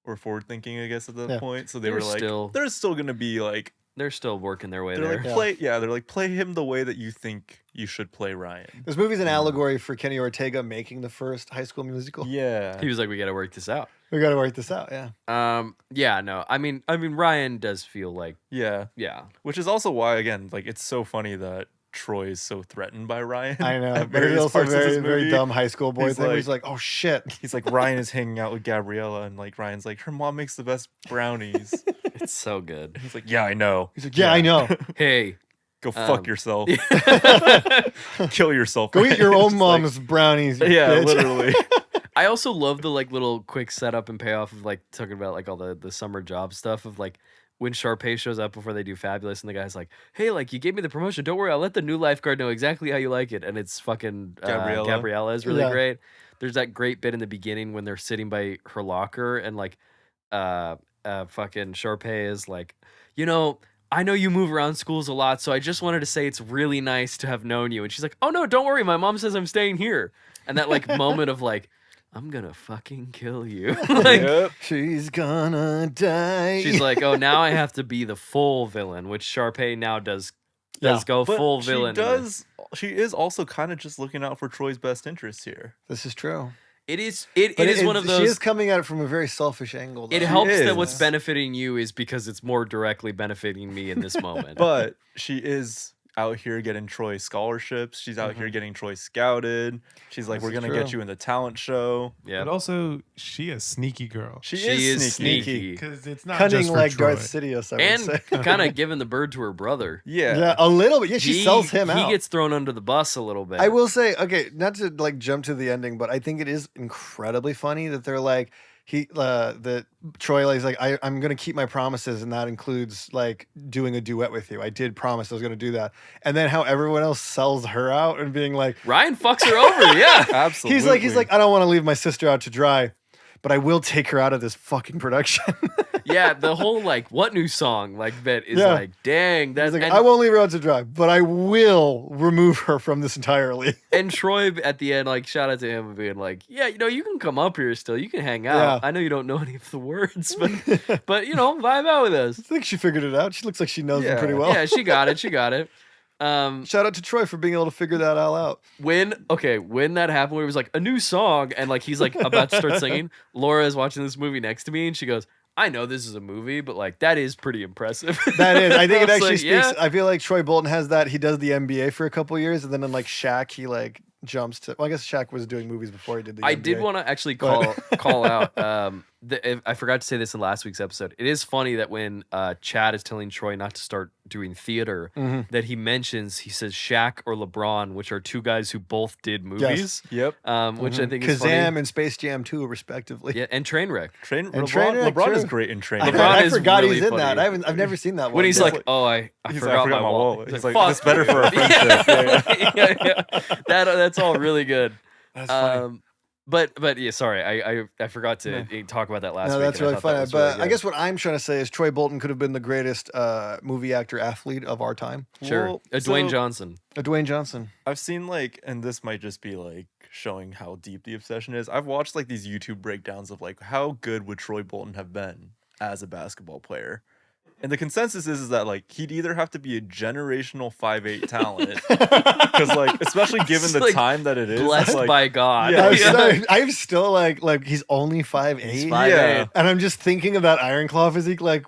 or forward thinking, I guess, at that Yeah. point. So they They're were like, still- there's still gonna be like, They're still working their way they're there. like Yeah. they're like play him the way that you think you should play Ryan. This movie's an allegory for Kenny Ortega making the first High School Musical. Yeah. He was like, we got to work this out. We got to work this out. Yeah. Yeah, no. I mean, Ryan does feel like, Yeah. yeah. Which is also why, again, like it's so funny that Troy is so threatened by Ryan. I know. at But it's various also parts of this very, very movie. dumb high school boy He's thing. Where he's like, oh shit. He's like, Ryan is hanging out with Gabriella, and like Ryan's like, her mom makes the best brownies. It's so good. He's like, yeah, I know. He's like, yeah, I know. Hey. Go fuck yourself. Kill yourself. Go eat your Ryan. own Just like- mom's brownies. You yeah, bitch. literally. I also love the like little quick setup and payoff of like talking about like all the summer job stuff of like when Sharpay shows up before they do Fabulous and the guy's like, hey, like you gave me the promotion. Don't worry, I'll let the new lifeguard know exactly how you like it. And it's fucking Gabriella is really Yeah. great. There's that great bit in the beginning when they're sitting by her locker and like fucking Sharpay is like, you know, I know you move around schools a lot, so I just wanted to say it's really nice to have known you. And she's like, oh no, don't worry, my mom says I'm staying here. And that like moment of like, I'm gonna fucking kill you. Like, Yep. She's gonna die. she's like, oh, now I have to be the full villain, which Sharpay now does Yeah, go But full she villain. does. She is also kind of just looking out for Troy's best interests here. This is true. It is But one of She is those. coming at it from a very selfish angle. It though. helps is. that what's benefiting you is because it's more directly benefiting me in this moment. But she is out here getting Troy scholarships. She's out here getting Troy scouted. She's like, This we're is gonna true. get you in the talent show. Yeah. But also, she a sneaky girl. She is is sneaky. sneaky. Because it's not Cunning just for like Troy. Darth Sidious, I would And say. kind of giving the bird to her brother. Yeah. Yeah, a little bit. Yeah, she sells him out. He gets thrown under the bus a little bit. I will say, okay, not to like jump to the ending, but I think it is incredibly funny that they're like that Troy is like, I'm gonna keep my promises, and that includes like doing a duet with you. I did promise I was gonna do that, and then how everyone else sells her out and being like, Ryan fucks her over. Yeah. Absolutely. he's like, I don't want to leave my sister out to dry, but I will take her out of this fucking production. Yeah. The whole like, what new song like bit is Yeah. like, dang. He's That's like, and, I won't leave her out to dry, but I will remove her from this entirely. and Troy at the end, like, shout out to him being like, yeah, you can come up here still. You can hang out. Yeah. I know you don't know any of the words, but vibe out with us. I think she figured it out. She looks like she knows him pretty well. Yeah, she got it. She got it. Shout out to Troy for being able to figure that all out. When that happened, where it was like a new song, and like he's like about to start singing, Laura is watching this movie next to me, and she goes, I know this is a movie, but like that is pretty impressive. That is. I think it was actually like, speaks. yeah. I feel like Troy Bolton has that. He does the NBA for a couple years, and then in like Shaq, he like jumps to. Well, I guess Shaq was doing movies before he did the I NBA. did want to actually But- call out. I forgot to say this in last week's episode. It is funny that when Chad is telling Troy not to start doing theater, that he says Shaq or LeBron, which are two guys who both did movies. Yep. Which I think is Kazam funny. and Space Jam 2, respectively. Yeah, and Trainwreck. LeBron is true. great in Train. I, LeBron I is forgot really he's in funny. that. I've never seen that one. When he's Yeah. like, "Oh, I He's forgot, like, my wallet." He's Fuck. like, it's better for our friendship. Yeah. That's all really good. That's funny. But yeah, sorry, I forgot to talk about that last No, week. that's and I really thought that funny. was But really I good. guess what I'm trying to say is Troy Bolton could have been the greatest movie actor athlete of our time. sure, Well, Dwayne so- Johnson. Dwayne Johnson. I've seen like, and this might just be like showing how deep the obsession is. I've watched like these YouTube breakdowns of like how good would Troy Bolton have been as a basketball player. And the consensus is that like he'd either have to be a generational 5'8" talent, because like especially given the Like, time that it is, Blessed like, by God. Yeah. I'm still like he's only 5'8". He's Yeah. 5'8". And I'm just thinking of that Iron Claw physique. Like,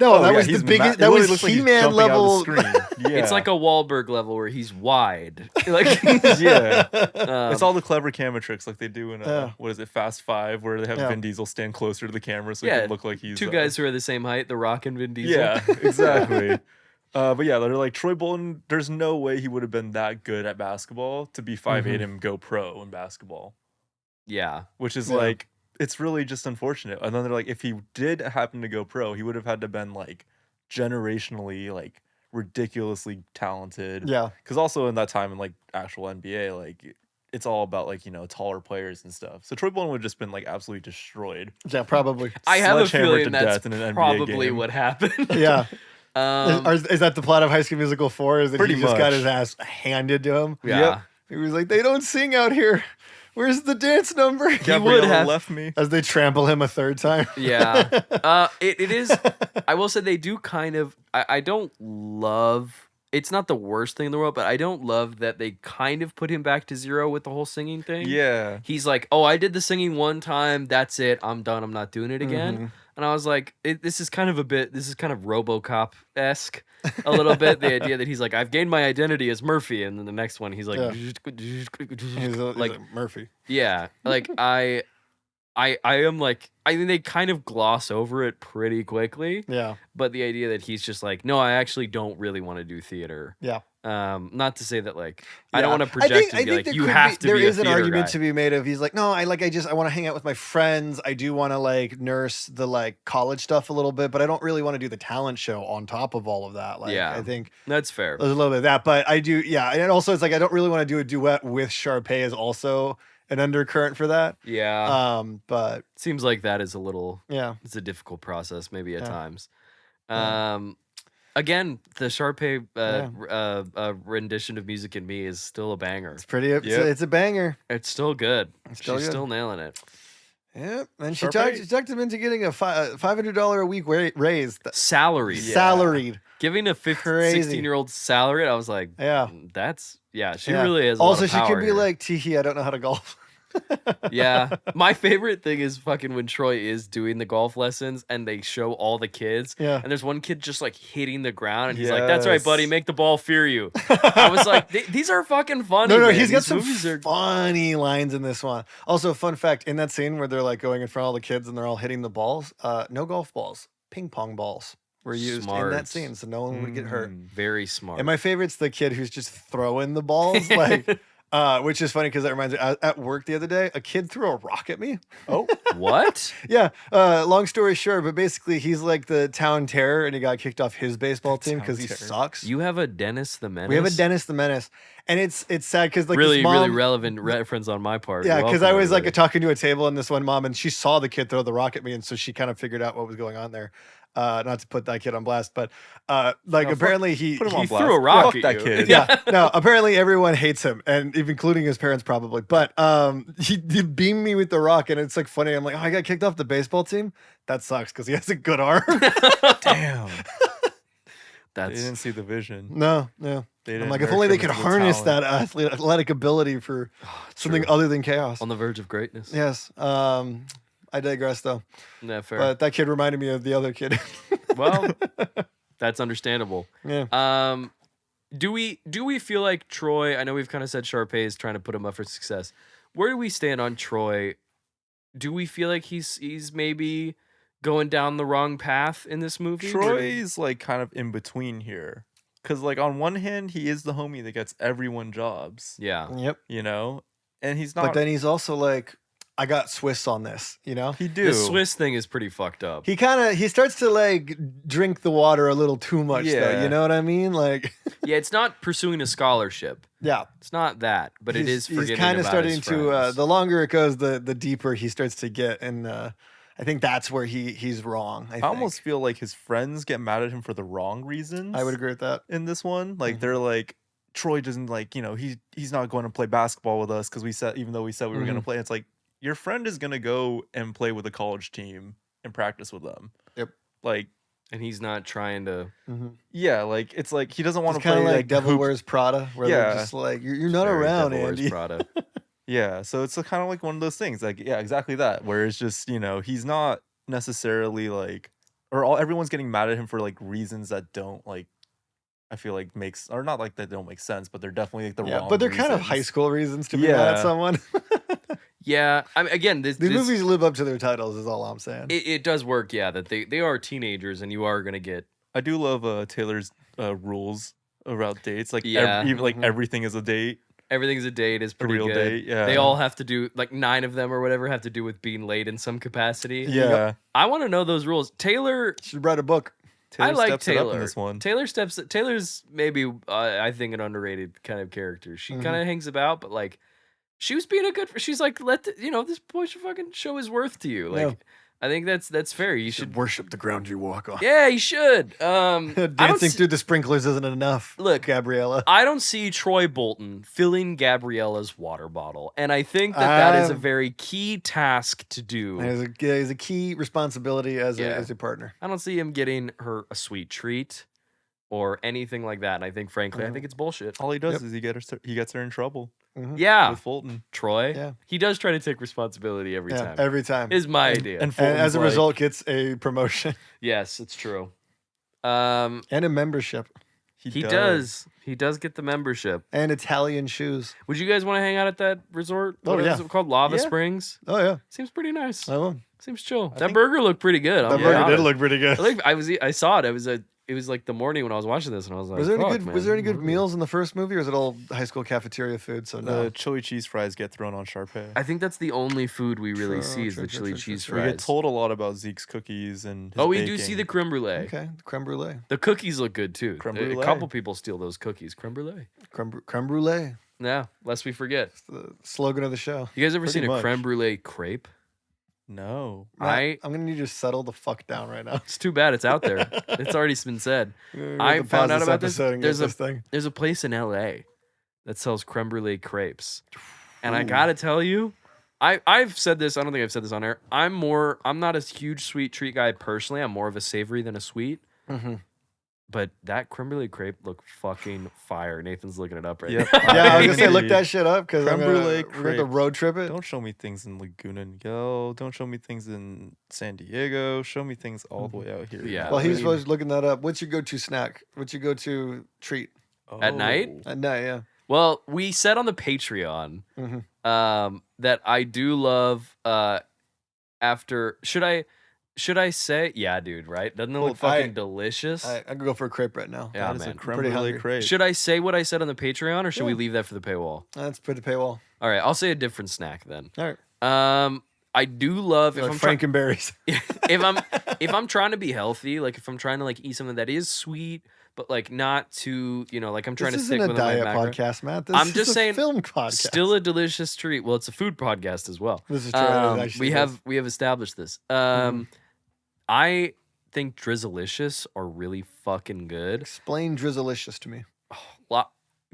no, Oh, that yeah, was the he's biggest. it That literally was looks like he's He-Man jumping out of the level. screen. Yeah. It's like a Wahlberg level where he's wide. Like, yeah. um, It's all the clever camera tricks like they do in Yeah. what is it, Fast Five, where they have Yeah. Vin Diesel stand closer to the camera so he Yeah, can look like he's two guys who are the same height, The Rock and Vin Diesel. Yeah, exactly. But yeah, they're like Troy Bolton. There's no way he would have been that good at basketball to be 5'8" and go pro in basketball, Yeah. which is Yeah. like it's really just unfortunate. And then they're like, if he did happen to go pro, he would have had to been like generationally like ridiculously talented. Yeah, Because also in that time in like actual NBA, like it's all about like taller players and stuff. So Troy Bolton would have just been like absolutely destroyed. yeah, probably. I have a Sledgehammered feeling to that's death in an NBA probably game. what happened. Yeah. Um, Is that the plot of High School Musical 4? Is that Pretty he just got much. his ass handed to him? yeah. Yep. He was like, they don't sing out here. Where's the dance number? Gabriella have- left me. As they trample him a third time. Yeah. It is. I will say they do kind of. I don't love. It's not the worst thing in the world, but I don't love that they kind of put him back to zero with the whole singing thing. Yeah. He's like, oh, I did the singing one time. That's it. I'm done. I'm not doing it again. Mhm. And I was like, this is kind of RoboCop-esque a little bit. The idea that he's like, I've gained my identity as Murphy. And then the next one, he's like, He's like, a Murphy. yeah, like I am like, I think they kind of gloss over it pretty quickly. Yeah. But the idea that he's just like, no, I actually don't really want to do theater. Yeah. Not to say that like I don't Yeah. want to project and be like, you have to there be a is an theater argument guy. to be made of he's like, no, I want to hang out with my friends. I do want to like nurse the like college stuff a little bit, but I don't really want to do the talent show on top of all of that. Like Yeah. I think That's fair. there's a little bit of that, but I do, yeah. And also it's like I don't really want to do a duet with Sharpay is also an undercurrent for that. Yeah. But Seems like that is a little yeah. it's a difficult process maybe at Yeah. times. Yeah. Again, the Sharpay rendition of Music in Me is still a banger. It's pretty Yep. it's a banger. It's still good. still She's good. still nailing it. Yeah. And she Sharpay- talked him into getting a $500 a week raise. Salaried. Yeah. Salaried. Giving a Crazy. 16-year-old salary, I was like, Yeah. that's, yeah, she Yeah. really is. Also, a she lot of could power be here. like, Teehee, I don't know how to golf. Yeah. My favorite thing is fucking when Troy is doing the golf lessons and they show all the kids. Yeah. And there's one kid just like hitting the ground and he's like, "That's right, buddy, Yes. make the ball fear you." I was like, "These are fucking funny." No, man. he's got These some movies are funny lines in this one. Also, fun fact, in that scene where they're like going in front of all the kids and they're all hitting the balls, no golf balls, ping pong balls were used in Smart. that scene, so no one would get hurt. very smart. And my favorite's the kid who's just throwing the balls, like, which is funny because that reminds me. At work the other day, a kid threw a rock at me. Oh, What? Yeah. Long story short, but basically he's like the town terror, and he got kicked off his baseball team because he Town terror. sucks. You have a Dennis the Menace? We have a Dennis the Menace, and it's sad because like really, this mom, really relevant reference on my part. yeah, because Welcome, I was like everybody. talking to a table and this one mom, and she saw the kid throw the rock at me, and so she kind of figured out what was going on there. Not to put that kid on blast, but like No, apparently he put him on He blast. threw a rock Fuck at that you. kid. yeah, no, apparently everyone hates him, and including his parents probably. But he beamed me with the rock, and it's like funny. I'm like, oh, I got kicked off the baseball team. That sucks because he has a good arm. Damn. They That's didn't see the vision. no. They I'm didn't like, if only they nurture could him into harness talent. that athletic ability for something true. other than chaos. on the verge of greatness. Yes. I digress though. Yeah, fair. But that kid reminded me of the other kid. Well, that's understandable. Yeah. Do we feel like Troy? I know we've kind of said Sharpay is trying to put him up for success. Where do we stand on Troy? Do we feel like he's maybe going down the wrong path in this movie? Troy's like kind of in between here. Cause like on one hand, he is the homie that gets everyone jobs. Yeah. Yep. You know? And he's not But then he's also like, I got Swiss on this, you know? he do. The Swiss thing is pretty fucked up. He starts to like drink the water a little too much though. Yeah. You know what I mean? Like Yeah, it's not pursuing a scholarship. yeah. It's not that, but it is forgetting he's kind of about starting his to friends. the longer it goes, the deeper he starts to get, and I think that's where he's wrong. I I think. almost feel like his friends get mad at him for the wrong reasons. I would agree with that. in this one. Like Mhm. they're like, Troy doesn't like, he's not going to play basketball with us because we said even though we said we were Mm-hmm. gonna play, it's like your friend is gonna go and play with a college team and practice with them. Yep. Like, and he's not trying to. yeah, like it's like he doesn't want It's to kind play of like Devil hoop- Wears Prada, where Yeah. they're just like, you're not Very around, Devil Wears Andy. Prada. Yeah, so it's kind of like one of those things. Like, yeah, exactly that. Where it's just, he's not necessarily like, everyone's getting mad at him for like reasons that don't like, I feel like makes, or not like that don't make sense, but they're definitely like the Yeah, wrong but they're kind of high reasons. school reasons to be mad at Yeah. someone. Yeah, I mean, again, this These movies live up to their titles, is all I'm saying. it does work. Yeah, that they are teenagers, and you are gonna get. I do love Taylor's rules around dates. Like, Yeah. even like Mhm. everything is a date, Everything's a date is a pretty real good. date. Yeah, They all have to do like 9 of them or whatever have to do with being late in some capacity. Yeah, I want to know those rules. Taylor, Should write a book. Taylor I like steps it up in Taylor. this one. Taylor's maybe I think an underrated kind of character. She Mhm. kind of hangs about, but like she was being a good. She's like, this boy should fucking show his worth to you. Like, Yeah. I think that's fair. You You should. should worship the ground you walk on. Yeah, you should. I don't Dancing see- through the sprinklers isn't enough. Look, Gabriella. I don't see Troy Bolton filling Gabriella's water bottle, and I think that is a Um, very key task to do. There's a key responsibility as Yeah. a partner. I don't see him getting her a sweet treat or anything like that. And I think, frankly, I think it's bullshit. All he does Yep. is he gets her in trouble Yeah, with Fulton. Troy. Yeah. He does try to take responsibility every Yeah, time. every time. Is my idea. And And as a Fulton's like- result, gets a promotion Yes, it's true. and a membership He does. He does get the membership. and Italian shoes. Would you guys want to hang out at that resort? Oh, What yeah. is it called? Lava Yeah. Springs? Oh yeah, Seems pretty nice. I will. Seems chill. I That think- burger looked pretty good. That I'll be burger did honest. look pretty good. I saw it. It was like the morning when I was watching this, and I was like, Was there any "Fuck, good? man." Was there any good meals in the first movie, or is it all high school cafeteria food? So no. The chili cheese fries get thrown on Sharpay. I think that's the only food we really True, see is true, the true, chili true, cheese true, We fries. get told a lot about Zeke's cookies and his Oh, we do see the baking. creme brulee. Okay, creme brulee. The cookies look good too. Creme A brulee. couple people steal those cookies. Creme brulee. Creme brulee. Yeah, lest we forget. It's the slogan of the show. You guys ever Pretty seen a much. creme brulee crepe? No. Matt, I'm gonna need you to settle the fuck down right now. It's too bad it's out there. It's already been said. We're I gonna found pause out about this. episode and get There's a- this thing. There's a place in LA that sells creme brulee crepes. And I gotta tell you, I've said this, I don't think I've said this on air. I'm not a huge sweet treat guy personally. I'm more of a savory than a sweet. Mm-hmm. But that creme brulee crepe looked fucking fire. Nathan's looking it up right Yep. now. Yeah, I was gonna say Agree. look that shit up because Creme brulee we're gonna crepe. road trip it. Don't show me things in Laguna Niguel. Don't show me things in San Diego. Show me things all the way out here. Yeah. While he's Malibu. looking that up, what's your go-to snack? What's your go-to treat At night? Oh. at night? Yeah. Well, we said on the Patreon Mhm. that I do love after should I say yeah, dude, right? Doesn't it Well, look fucking delicious? I could go for a crepe right now. Yeah, That is man. a creme Pretty brulee hungry. crepe. Should I say what I said on the Patreon or should we Yeah. leave that for the paywall? That's pretty paywall. All right, I'll say a different snack then. All right. I do love if Like I'm trying Frankenberries. if I'm trying to be healthy, like if I'm trying to like eat something that is sweet, but like not too, like I'm trying This to stick isn't a with my diet macro. podcast, Matt. This I'm is just a saying, film podcast. Still a delicious treat. Well, it's a food podcast as well. This is true. It actually is. We have established this. I think Drizzlicious are really fucking good. Explain Drizzlicious to me.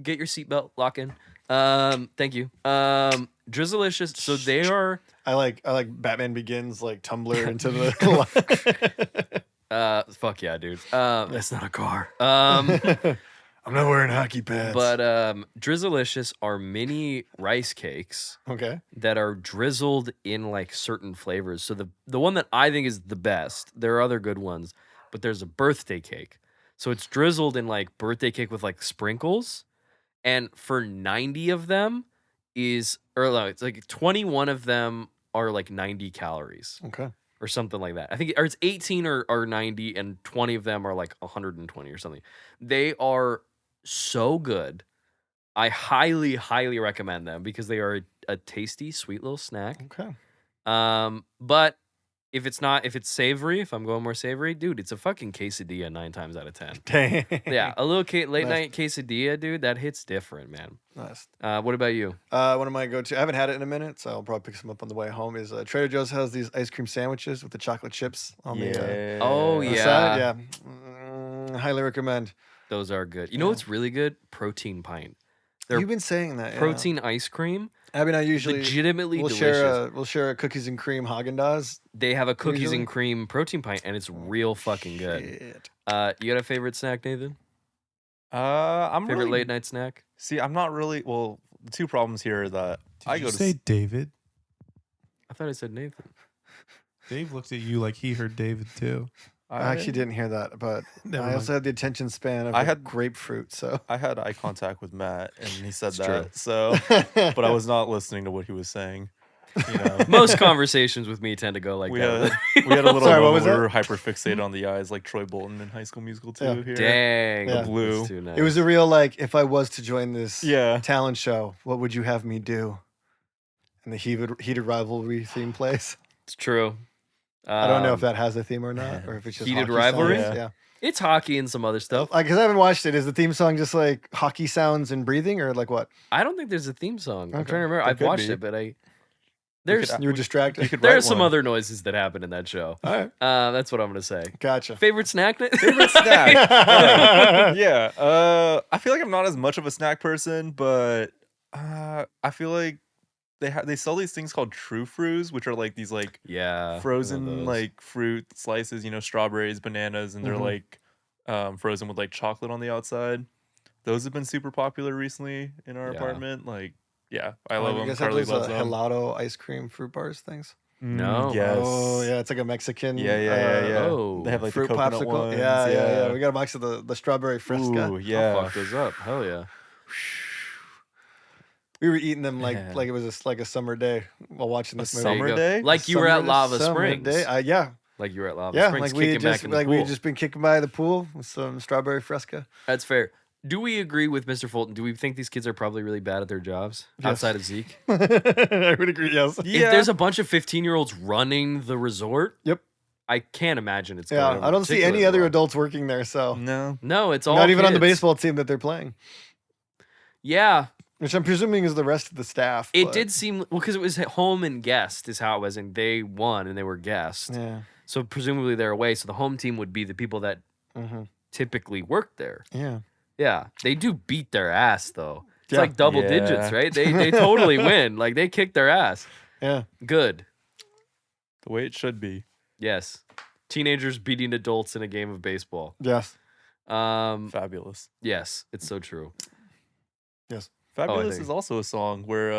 Get your seatbelt, lock in. Thank you. Drizzlicious. So they are. I like Batman Begins like Tumblr into the. Fuck yeah, dude. That's not a car. I'm not wearing hockey pads. But Drizzlicious are mini rice cakes okay. that are drizzled in like certain flavors. So the one that I think is the best, there are other good ones, but there's a birthday cake. So it's drizzled in like birthday cake with like sprinkles. And for 90 of them it's like 21 of them are like 90 calories Okay. or something like that. I think or it's 18 or 90 and 20 of them are like 120 or something. They are so good. I highly, highly recommend them because they are a tasty, sweet little snack. Okay. But if it's savory, if I'm going more savory, dude, it's a fucking quesadilla 9 times out of 10. Dang. Yeah, a little late Nice. night quesadilla, dude, that hits different, man. Nice. What about you? One of my go-to. I haven't had it in a minute, so I'll probably pick some up on the way home. Is Trader Joe's has these ice cream sandwiches with the chocolate chips on the. Oh, on the yeah. side. Yeah. Highly recommend. Those are good. You know Yeah. what's really good? Protein pint. They're You've been saying that. Yeah. protein ice cream. Abby and I usually Legitimately we'll delicious. share a cookies and cream Haagen-Dazs. They have a cookies Usually. and cream protein pint, and it's real fucking good. Shit. You got a favorite snack, Nathan? I'm Favorite really, late night snack? See, I'm not really. Well, the two problems here are that Did I you go to say s- David? I thought I said Nathan. Dave looked at you like he heard David too. I actually didn't hear that, but Never I mind. also had the attention span of I a had- grapefruit. So, I had eye contact with Matt, and he said It's that. true. So, but I was not listening to what he was saying. You know, Most conversations with me tend to go like we that. had we had a little Sorry, what moment was where we that? were hyper fixated on the eyes, like Troy Bolton in High School Musical 2. Yeah. Here, Dang. Yeah. that's Blue. too nice. it was a real like, if I was to join this yeah. talent show, what would you have me do? And the heated rivalry theme plays. It's true. I don't know if Um, that has a theme or not, or if it's just Heated hockey rivalry? sounds. Yeah. Yeah. It's hockey and some other stuff. Like, because I haven't watched it. Is the theme song just like hockey sounds and breathing, or like what? I don't think there's a theme song. I'm Okay. trying to remember. There I've could watched be. it, but could You were distracted. You could there write are some one. other noises that happen in that show. All right, That's what I'm gonna say. gotcha. Favorite snack? Favorite snack. Yeah. I feel like I'm not as much of a snack person, but I feel like they sell these things called True Fruits, which are like these like Yeah. I love frozen those. like fruit slices, strawberries, bananas, and they're Mhm. like frozen with like chocolate on the outside. Those have been super popular recently in our Yeah. apartment. Like, yeah, I Oh, love you them. guys have Carly those loves them. gelato ice cream fruit bars things? No. Yes. Oh yeah, it's like a Mexican. Yeah. Oh, They have like fruit the coconut popsicle. ones. Yeah. We got a box of the strawberry fresca. Ooh, I'll yeah. fuck those up. Hell yeah. We were eating them like Yeah. it was like a summer day while watching A this movie. There you summer go. day? Like you were at Summer- Lava summer Springs. Day. Yeah, Like you were at Lava yeah. Springs, Like we kicking just back in the pool. just been kicking by the pool with some strawberry fresca. That's fair. Do we agree with Mr. Fulton? Do we think these kids are probably really bad at their jobs Yes. outside of Zeke? I would agree. Yes. If there's a bunch of 15-year-olds running the resort, Yep. I can't imagine it's Yeah, going I don't see any particularly other well. adults working there. So No. No, it's all not even on the kids. baseball team that they're playing, Yeah, which I'm presuming is the rest of the staff. it but- did seem well because it was at home and guest is how it was, and they won and they were guest. Yeah. So presumably they're away. So the home team would be the people that hmm typically work there. Yeah. Yeah, they do beat their ass though. It's Yeah. like double Yeah. digits, right? They totally win. Like they kick their ass. Yeah. Good. The way it should be. Yes. Teenagers beating adults in a game of baseball. Yes. Fabulous. Yes, it's so true. Yes. Fabulous think- is also a song where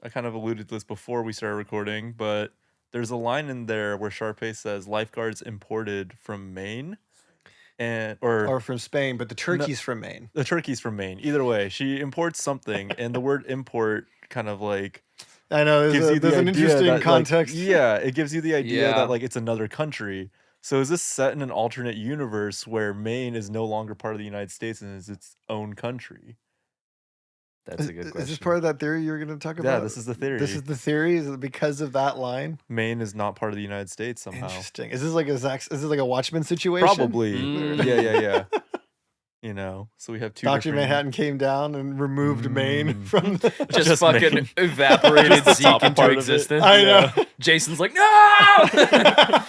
I kind of alluded to this before we started recording, but there's a line in there where Sharpay says lifeguards imported from Maine, Or from Spain, but the turkey's from Maine. the turkey's from Maine. Either way, she imports something, and the word import kind of like I know gives you there's the an idea interesting that, like, context. yeah, it gives you the idea Yeah. that like it's another country. So is this set in an alternate universe where Maine is no longer part of the United States and is its own country? That's a good question. Is this part of that theory you were going to talk about? Yeah, this is the theory. This is the theory. Is it because of that line? Maine is not part of the United States somehow. Interesting. Is this like is this like a Watchmen situation? Probably. Mm. Yeah. You know, so we have two. Dr. different- Manhattan came down and removed Maine from. just Maine. fucking evaporated Just the Zeke top into part of it. existence. I know. Jason's like, no.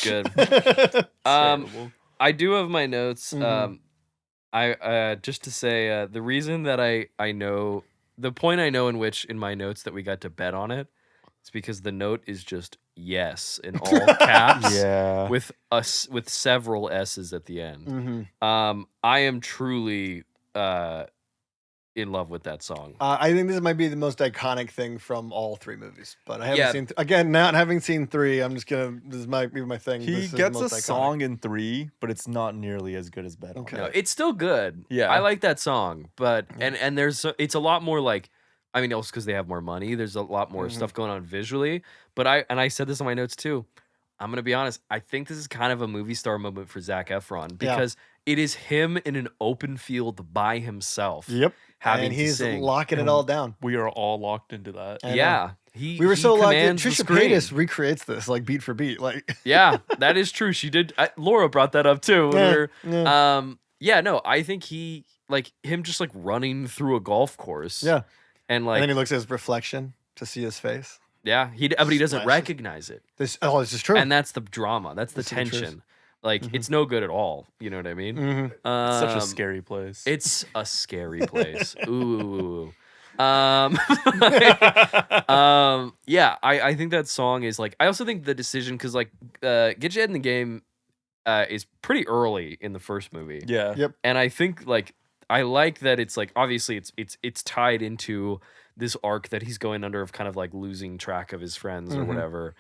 Good. Terrible. I do have my notes. Mhm. I just to say the reason that I know the point I know in which in my notes that we got to bet on it is because the note is just yes in all caps Yeah. with several S's at the end. Mhm. I am truly in love with that song. I think this might be the most iconic thing from all three movies, but I haven't Yeah. seen. Again, not having seen three, I'm just gonna. This might be my thing. He This is the gets a most iconic. song in 3, but it's not nearly as good as Bet on Okay. It. No, it's still good. Yeah. I like that song, but Yeah. and there's it's a lot more like I mean also because they have more money. There's a lot more Mhm. stuff going on visually. But I said this in my notes too. I'm gonna be honest. I think this is kind of a movie star moment for Zac Efron because it is him in an open field by himself. Yep. Having And to he's sing. locking it all down. We are all locked into that. I know. Yeah, We were he so locked in. commands the Trisha screen. Paytas recreates this like beat for beat. Like Yeah, that is true. She did. Laura brought that up too. when we were- yeah. no, I think he like him just like running through a golf course. Yeah. and like And then he looks at his reflection to see his face. yeah, but he doesn't Splashes. recognize it, This is true. and that's the drama. That's the That's the truth. tension. Like Mhm. it's no good at all. You know what I mean? Mhm. It's such a Um, scary place. It's a scary place. Ooh. Yeah, I think that song is like. I also think the decision because like, Get Your Head in the Game, is pretty early in the first movie. yeah. Yep. And I think like I like that it's like obviously it's tied into this arc that he's going under of kind of like losing track of his friends or Mhm. whatever.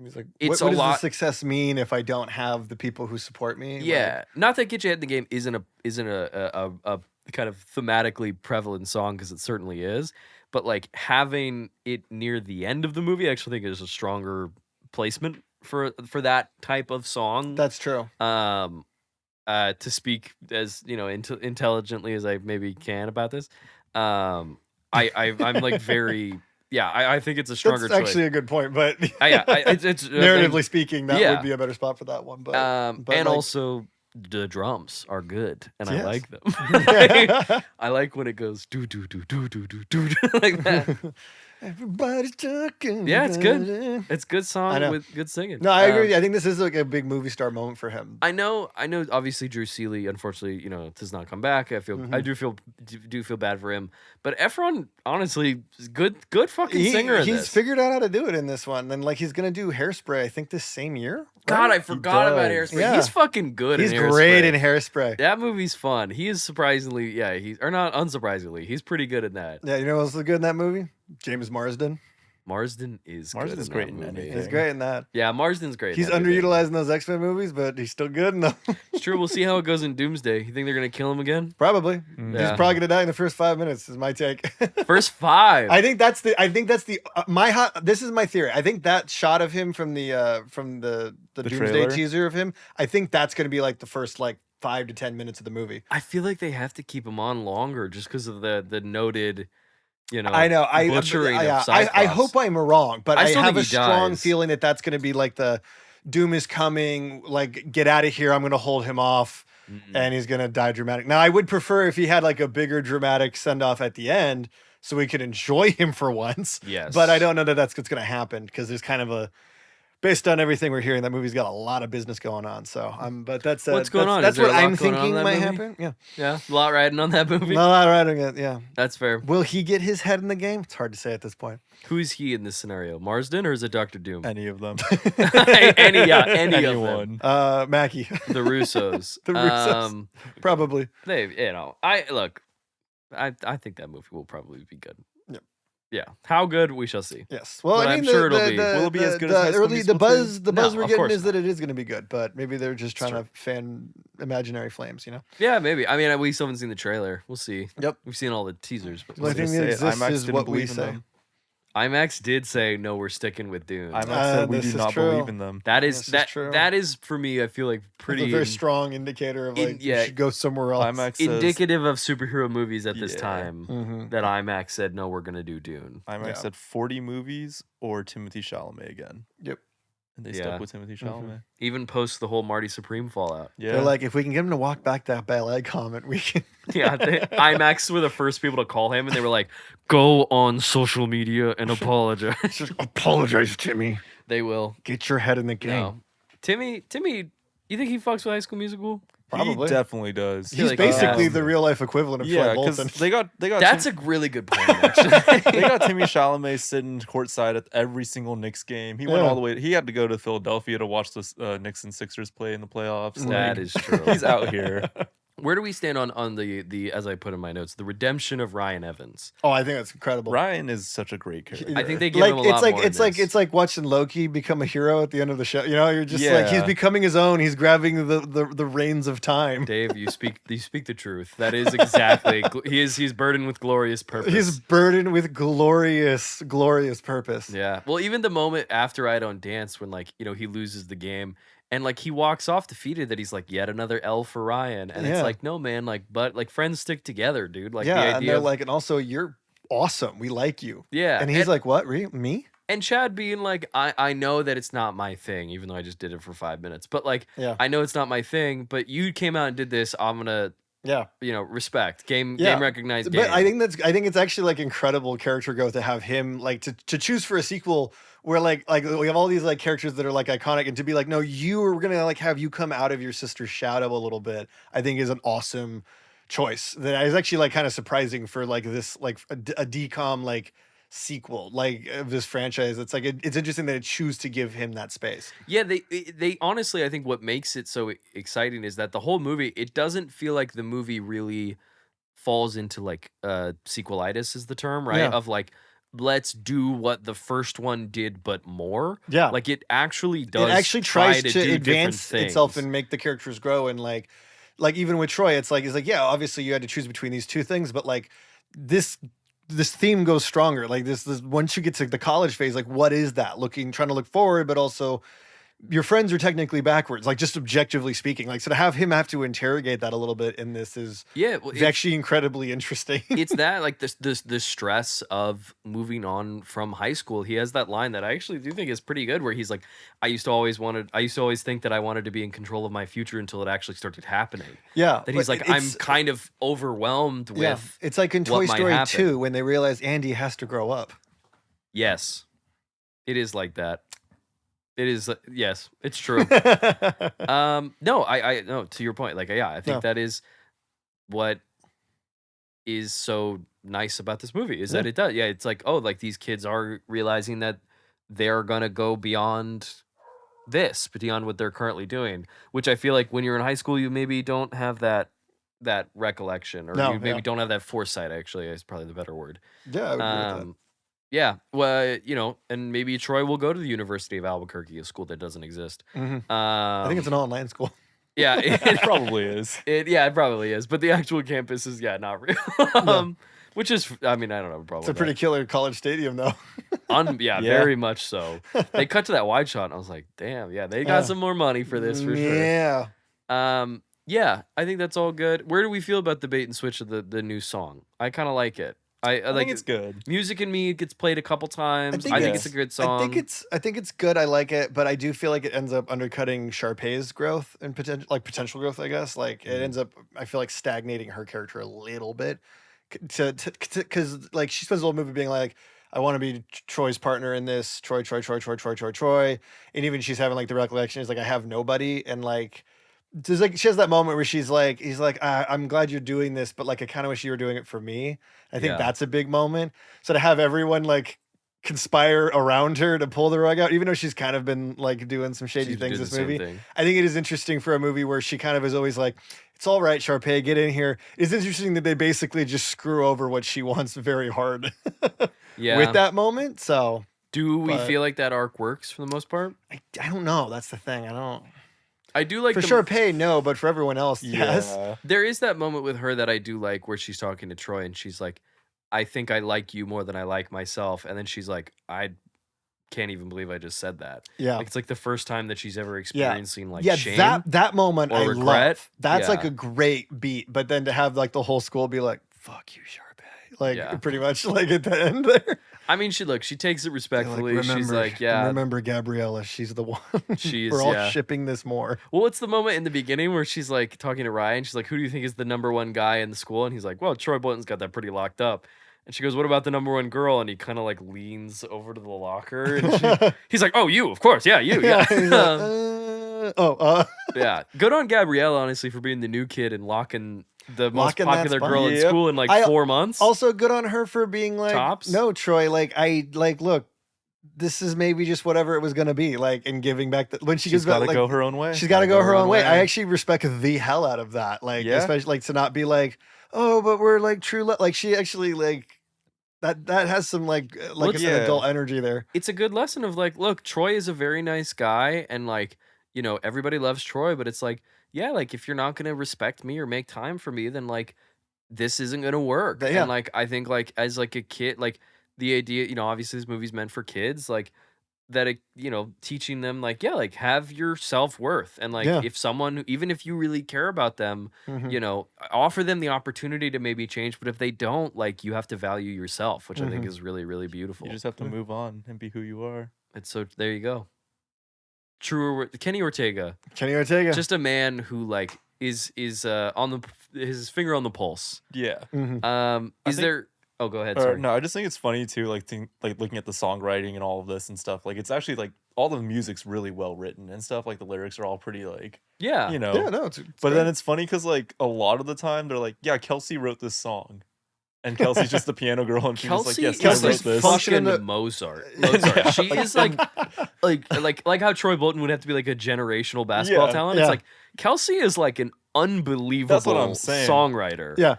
He's like, It's what a does lot- the success mean if I don't have the people who support me? Yeah, not that Get Your Head in the Game isn't a kind of thematically prevalent song because it certainly is, but like having it near the end of the movie, I actually think is a stronger placement for that type of song. That's true. To speak as intelligently as I maybe can about this, I'm like very I think it's a stronger That's choice. actually a good point, but It's narratively speaking, that yeah. would be a better spot for that one. But, and like- also the drums are good and I Yes. like them. I like when it goes do do do do do do do like that. Everybody's talking. Yeah, it's good. about it. It's good I song know. with good singing. No, I agree. with you. I think this is like a big movie star moment for him. I know. Obviously, Drew Seeley, unfortunately, does not come back. I do feel bad for him. But Efron, honestly, is good fucking singer. In He's this. figured out how to do it in this one. And like he's gonna do Hairspray, I think this same year. God, right? I forgot about does. Hairspray. Yeah. He's fucking good. He's in Hairspray. great in Hairspray. That movie's fun. He is surprisingly, or not unsurprisingly, he's pretty good in that. Yeah, you know what's good in that movie? James Marsden. Marsden is Marsden's good great in in that movie. anything. He's great in that. Yeah, Marsden's great. in He's that movie. underutilized in those X-Men movies, but he's still good in them. It's true. We'll see how it goes in Doomsday. You think they're gonna kill him again? Probably. Mm. Yeah. He's probably gonna die in the first 5 minutes. Is my take. First 5. I think that's the my hot. This is my theory. I think that shot of him from the Doomsday trailer? teaser of him. I think that's gonna be like the first like 5 to 10 minutes of the movie. I feel like they have to keep him on longer just because of the noted, I know. butchering I of Cyclops. I hope I'm wrong, but I I still have think a he strong dies. feeling that that's gonna be like the Doom is coming. Like get out of here. I'm gonna hold him off. Mm. And he's gonna die dramatic. Now, I would prefer if he had like a bigger dramatic send off at the end, so we could enjoy him for once. Yes, But I don't know that that's what's gonna happen because there's kind of a based on everything we're hearing, that movie's got a lot of business going on. So, but that's What's going on? That's Is there what a lot I'm going on in thinking that might movie? happen. Yeah, Yeah, a lot riding on that movie. not a lot writing it. Yeah, That's fair. will he get his head in the game? It's hard to say at this point. Who's he in this scenario? Marsden or is it Doctor Doom? Any of them. any of them. Anyone. Mackie, The Russos. the Russos, probably. They, I think that movie will probably be good. Yep. Yeah. How good, we shall see. Yes. Well, But I I'm mean, sure it'll be. Will it be as good as High School the Musical buzz? 2? The buzz No, we're of getting course is that not. it is going to be good, but maybe they're just trying true. to fan imaginary flames. Yeah, maybe. I mean, we still haven't seen the trailer. We'll see. Yep. We've seen all the teasers, but The we'll only see. thing that Say it, exists IMAX is didn't what we believe in say. them. IMAX did say no, we're sticking with Dune. IMAX said we this do is not true. believe in them. That This is is true. that is for me. I feel like It's pretty a very strong indicator of like yeah. you should go somewhere else. IMAX says, indicative of superhero movies at this Yeah. time. Mhm. That IMAX said no, we're gonna do Dune. IMAX Yeah. said 40 movies or Timothy Chalamet again. Yep. And they Yeah. stuck with Timothy Chalamet. Even post the whole Marty Supreme fallout. Yeah. They're like, if we can get him to walk back that ballet comment, we can. Yeah, IMAX were the first people to call him, and they were like, "Go on social media and apologize." Just apologize, Timmy. They will. Get your head in the game. No, Timmy, you think he fucks with High School Musical? Probably. He definitely does. feel He's like basically has the to. real life equivalent of Yeah, Troy because Bolton. they got That's a really good point. Actually, they got Timmy Chalamet sitting courtside at every single Knicks game. He went Yeah. all the way. He had to go to Philadelphia to watch the Knicks and Sixers play in the playoffs. that Like, is true. he's out here. Where do we stand on the as I put in my notes, the redemption of Ryan Evans? Oh, I think that's incredible. Ryan is such a great character. I think they give like him a it's lot like more in it's like this. it's like watching Loki become a hero at the end of the show. You know, you're just like he's Yeah. becoming his own. He's grabbing the reins of time. Dave, you speak the truth. That is exactly he's burdened with glorious purpose. He's burdened with glorious purpose. Yeah. Well, even the moment after I Don't Dance, when he loses the game and he walks off defeated, that he's like, yet another L for Ryan. And it's Yeah. like, no, man, but friends stick together, dude. Like yeah, the and idea they're of, like, and also you're awesome. We like you. yeah. And he's like, what? Me? and Chad being like, I know that it's not my thing, even though I just did it for 5 minutes. But Yeah. I know it's not my thing, but you came out and did this. I'm gonna, Yeah. Respect. Game Yeah. recognized game. But I think it's actually like incredible character growth to have him like to choose for a sequel where like we have all these like characters that are like iconic, and to be like, no, we're gonna like have you come out of your sister's shadow a little bit, I think is an awesome choice. That is actually like kind of surprising for like this like a decom like sequel like of this franchise. It's like it's interesting that it choose to give him that space. Yeah, they honestly, I think what makes it so exciting is that the whole movie, it doesn't feel like the movie really falls into sequelitis is the term, right? Yeah. Of like, let's do what the first one did, but more. Yeah. Like it actually does. It actually try tries to do different advance itself things. and make the characters grow, and like even with Troy, it's like yeah, obviously you had to choose between these two things, but like this theme goes stronger. Like this once you get to the college phase, like what is that? Trying to look forward, but also your friends are technically backwards, like just objectively speaking. Like so to have him have to interrogate that a little bit in this is Yeah, well, actually incredibly interesting. it's that like this stress of moving on from high school. He has that line that I actually do think is pretty good, where he's like, I used to always think that I wanted to be in control of my future until it actually started happening. Yeah. That he's but like, I'm it's- kind of overwhelmed with. yeah. It's like in what Toy might Story happen. 2 when they realize Andy has to grow up. Yes, it is like that. It is. Yes, it's true. No, I no. To your point, I think Yeah. that is what is so nice about this movie is that Yeah. it does. Yeah, it's like, oh, like these kids are realizing that they're gonna go beyond this, beyond what they're currently doing. Which I feel like when you're in high school, you maybe don't have that recollection, or No, you maybe yeah. don't have that foresight. Actually, is probably the better word. Yeah, I would agree with that. Yeah, well, and maybe Troy will go to the University of Albuquerque, a school that doesn't exist. I think it's an online school. Yeah, It probably is. it probably is, but the actual campus is not real. Which is, I mean, I don't have a problem. It's a with pretty that. killer college stadium, though. Yeah. Very much so. They cut to that wide shot, and I was like, damn, yeah, they got Yeah. some more money for this for sure. Yeah. Yeah, I think that's all good. Where do we feel about the bait and switch of the new song? I kind of like it. I I like think it's good. Music in Me gets played a couple times. think I think it's- it's a good song. I think it's good. I like it, but I do feel like it ends up undercutting Sharpay's growth and potential growth. I guess like it ends up. I feel like stagnating her character a little bit, because like she spends the whole movie being like, I want to be Troy's partner in this. Troy, Troy, Troy, Troy, Troy, Troy, Troy. And even she's having like the recollection is like, I have nobody. And like, there's like, she has that moment where she's like, he's like, I'm glad you're doing this, but like, I kind of wish you were doing it for me. I think Yeah. that's a big moment. So to have everyone like conspire around her to pull the rug out, even though she's kind of been like doing some shady She things did the this same movie. thing. I think it is interesting for a movie where she kind of is always like, it's all right, Sharpay, get in here. It's interesting that they basically just screw over what she wants very hard Yeah. with that moment. So Do we but- feel like that arc works for the most part? I don't know. That's the thing. I don't. I do like For the, Sharpay, no, but for everyone else, yes. Yeah. There is that moment with her that I do like where she's talking to Troy and she's like, I think I like you more than I like myself. And then she's like, I can't even believe I just said that. Yeah. Like, it's like the first time that she's ever experiencing like Yeah, shame. that moment or I regret. love. That's like Yeah. a great beat. But then to have like the whole school be like, fuck you, Sharpay. Like Yeah. pretty much like at the end there. I mean, she takes it They're respectfully. like, She's like, yeah. Remember Gabriella, she's the one. She is, We're all yeah. shipping this more. Well, it's the moment in the beginning where she's like talking to Ryan. She's like, who do you think is the #1 guy in the school? And he's like, well, Troy Bolton's got that pretty locked up. And she goes, what about the #1 girl? And he kind of like leans over to the locker. And he's like, oh, you, of course. Yeah, you. Yeah. He's like, Yeah. Good on Gabrielle, honestly, for being the new kid and locking the most Locking that popular spot. girl in Yep. school in like I 4 months. Also good on her for being like, Tops? no, Troy, look, this is maybe just whatever it was gonna be, like, and giving back when she She's gives back, got to like, go her own way. she's got to go her own way. I actually respect the hell out of that, like, Yeah. especially like to not be like, oh, but we're like true love. Like she actually like that has some like it's- an adult energy there. It's a good lesson of like, look, Troy is a very nice guy, and like, you know, everybody loves Troy, but it's like, yeah, like if you're not gonna respect me or make time for me, then like this isn't gonna work. Yeah. And like I think like as like a kid, like the idea, you know, obviously this movie's meant for kids, like that it, you know, teaching them like, yeah, like have your self-worth. And like Yeah. if someone, even if you really care about them, Mhm. you know, offer them the opportunity to maybe change. But if they don't, like you have to value yourself, which I think is really, really beautiful. You just have to move on and be who you are. And so there you go. True, Kenny Ortega, Kenny Ortega. just a man who like is on the his finger on the pulse. Yeah. Mhm. Is think- there? Oh, go ahead. Or, Sorry. no, I just think it's funny too, like looking at the songwriting and all of this and stuff. Like it's actually like all the music's really well written and stuff. Like the lyrics are all pretty like Yeah, you know. Yeah, no, it's But great. then it's funny because like a lot of the time they're like, yeah, Kelsey wrote this song, and Kelsey's just the piano girl, and she's just like, Kelsey yes, is I Kelsey's wrote like this. function- fucking Function- Mozart. Mozart. She is like how Troy Bolton would have to be like a generational basketball Yeah. talent. Yeah. It's like Kelsey is like an unbelievable I'm saying. songwriter. Yeah.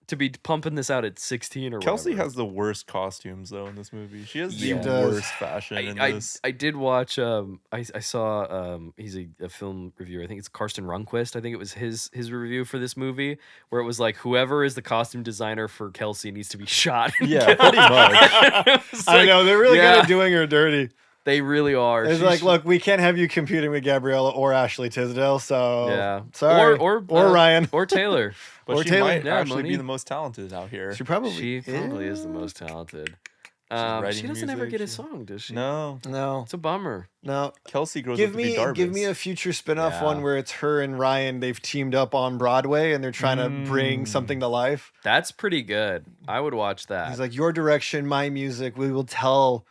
To be pumping this out at 16 or Kelsey whatever. has the worst costumes though in this movie. She has She the does. worst fashion in I this. did watch I saw he's a film reviewer. I think it's Karsten Runquist. I think it was his review for this movie where it was like whoever is the costume designer for Kelsey needs to be shot. and Yeah, killed. pretty much. It was I like, know they're really yeah, good at doing her dirty. They really are. It's She like, should- look, we can't have you competing with Gabriella or Ashley Tisdale, so yeah, sorry, or Ryan. or Taylor. But Or she Taylor. might Yeah, actually be Monique. the most talented out here. She probably She probably is the most talented. She writing doesn't ever music, get a she- song, does she? No, No, It's a bummer. no. Kelsey grows Give up to be me Darvis. a future spin-off Yeah. one where it's her and Ryan. They've teamed up on Broadway and they're trying to bring something to life. That's pretty good. I would watch that. He's like, your direction, my music. We will tell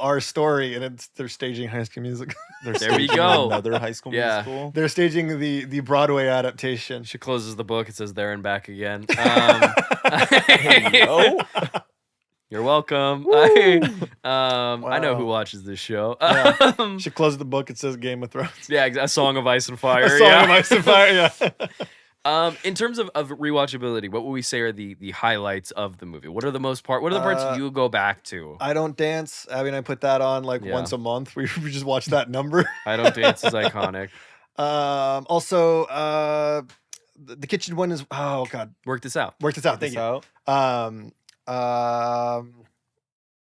our story, and they're staging High School Music. They're There we staging go. Another High School Yeah. Musical. They're staging the Broadway adaptation. She closes the book. It says there and back again. Yo. You're welcome. I know who Wow. watches this show. Yeah. She closed the book. It says Game of Thrones. Yeah, a Song of Ice and Fire. A Song yeah. of Ice and Fire. Yeah. In terms of rewatchability, what would we say are the highlights of the movie? What are the What are the parts you go back to? I Don't Dance. Abby and I put that on like Yeah. once a month. We just watch that number. I Don't Dance is iconic. Also, the kitchen one is oh god, Work this out. worked this out. Check Thank this you. out.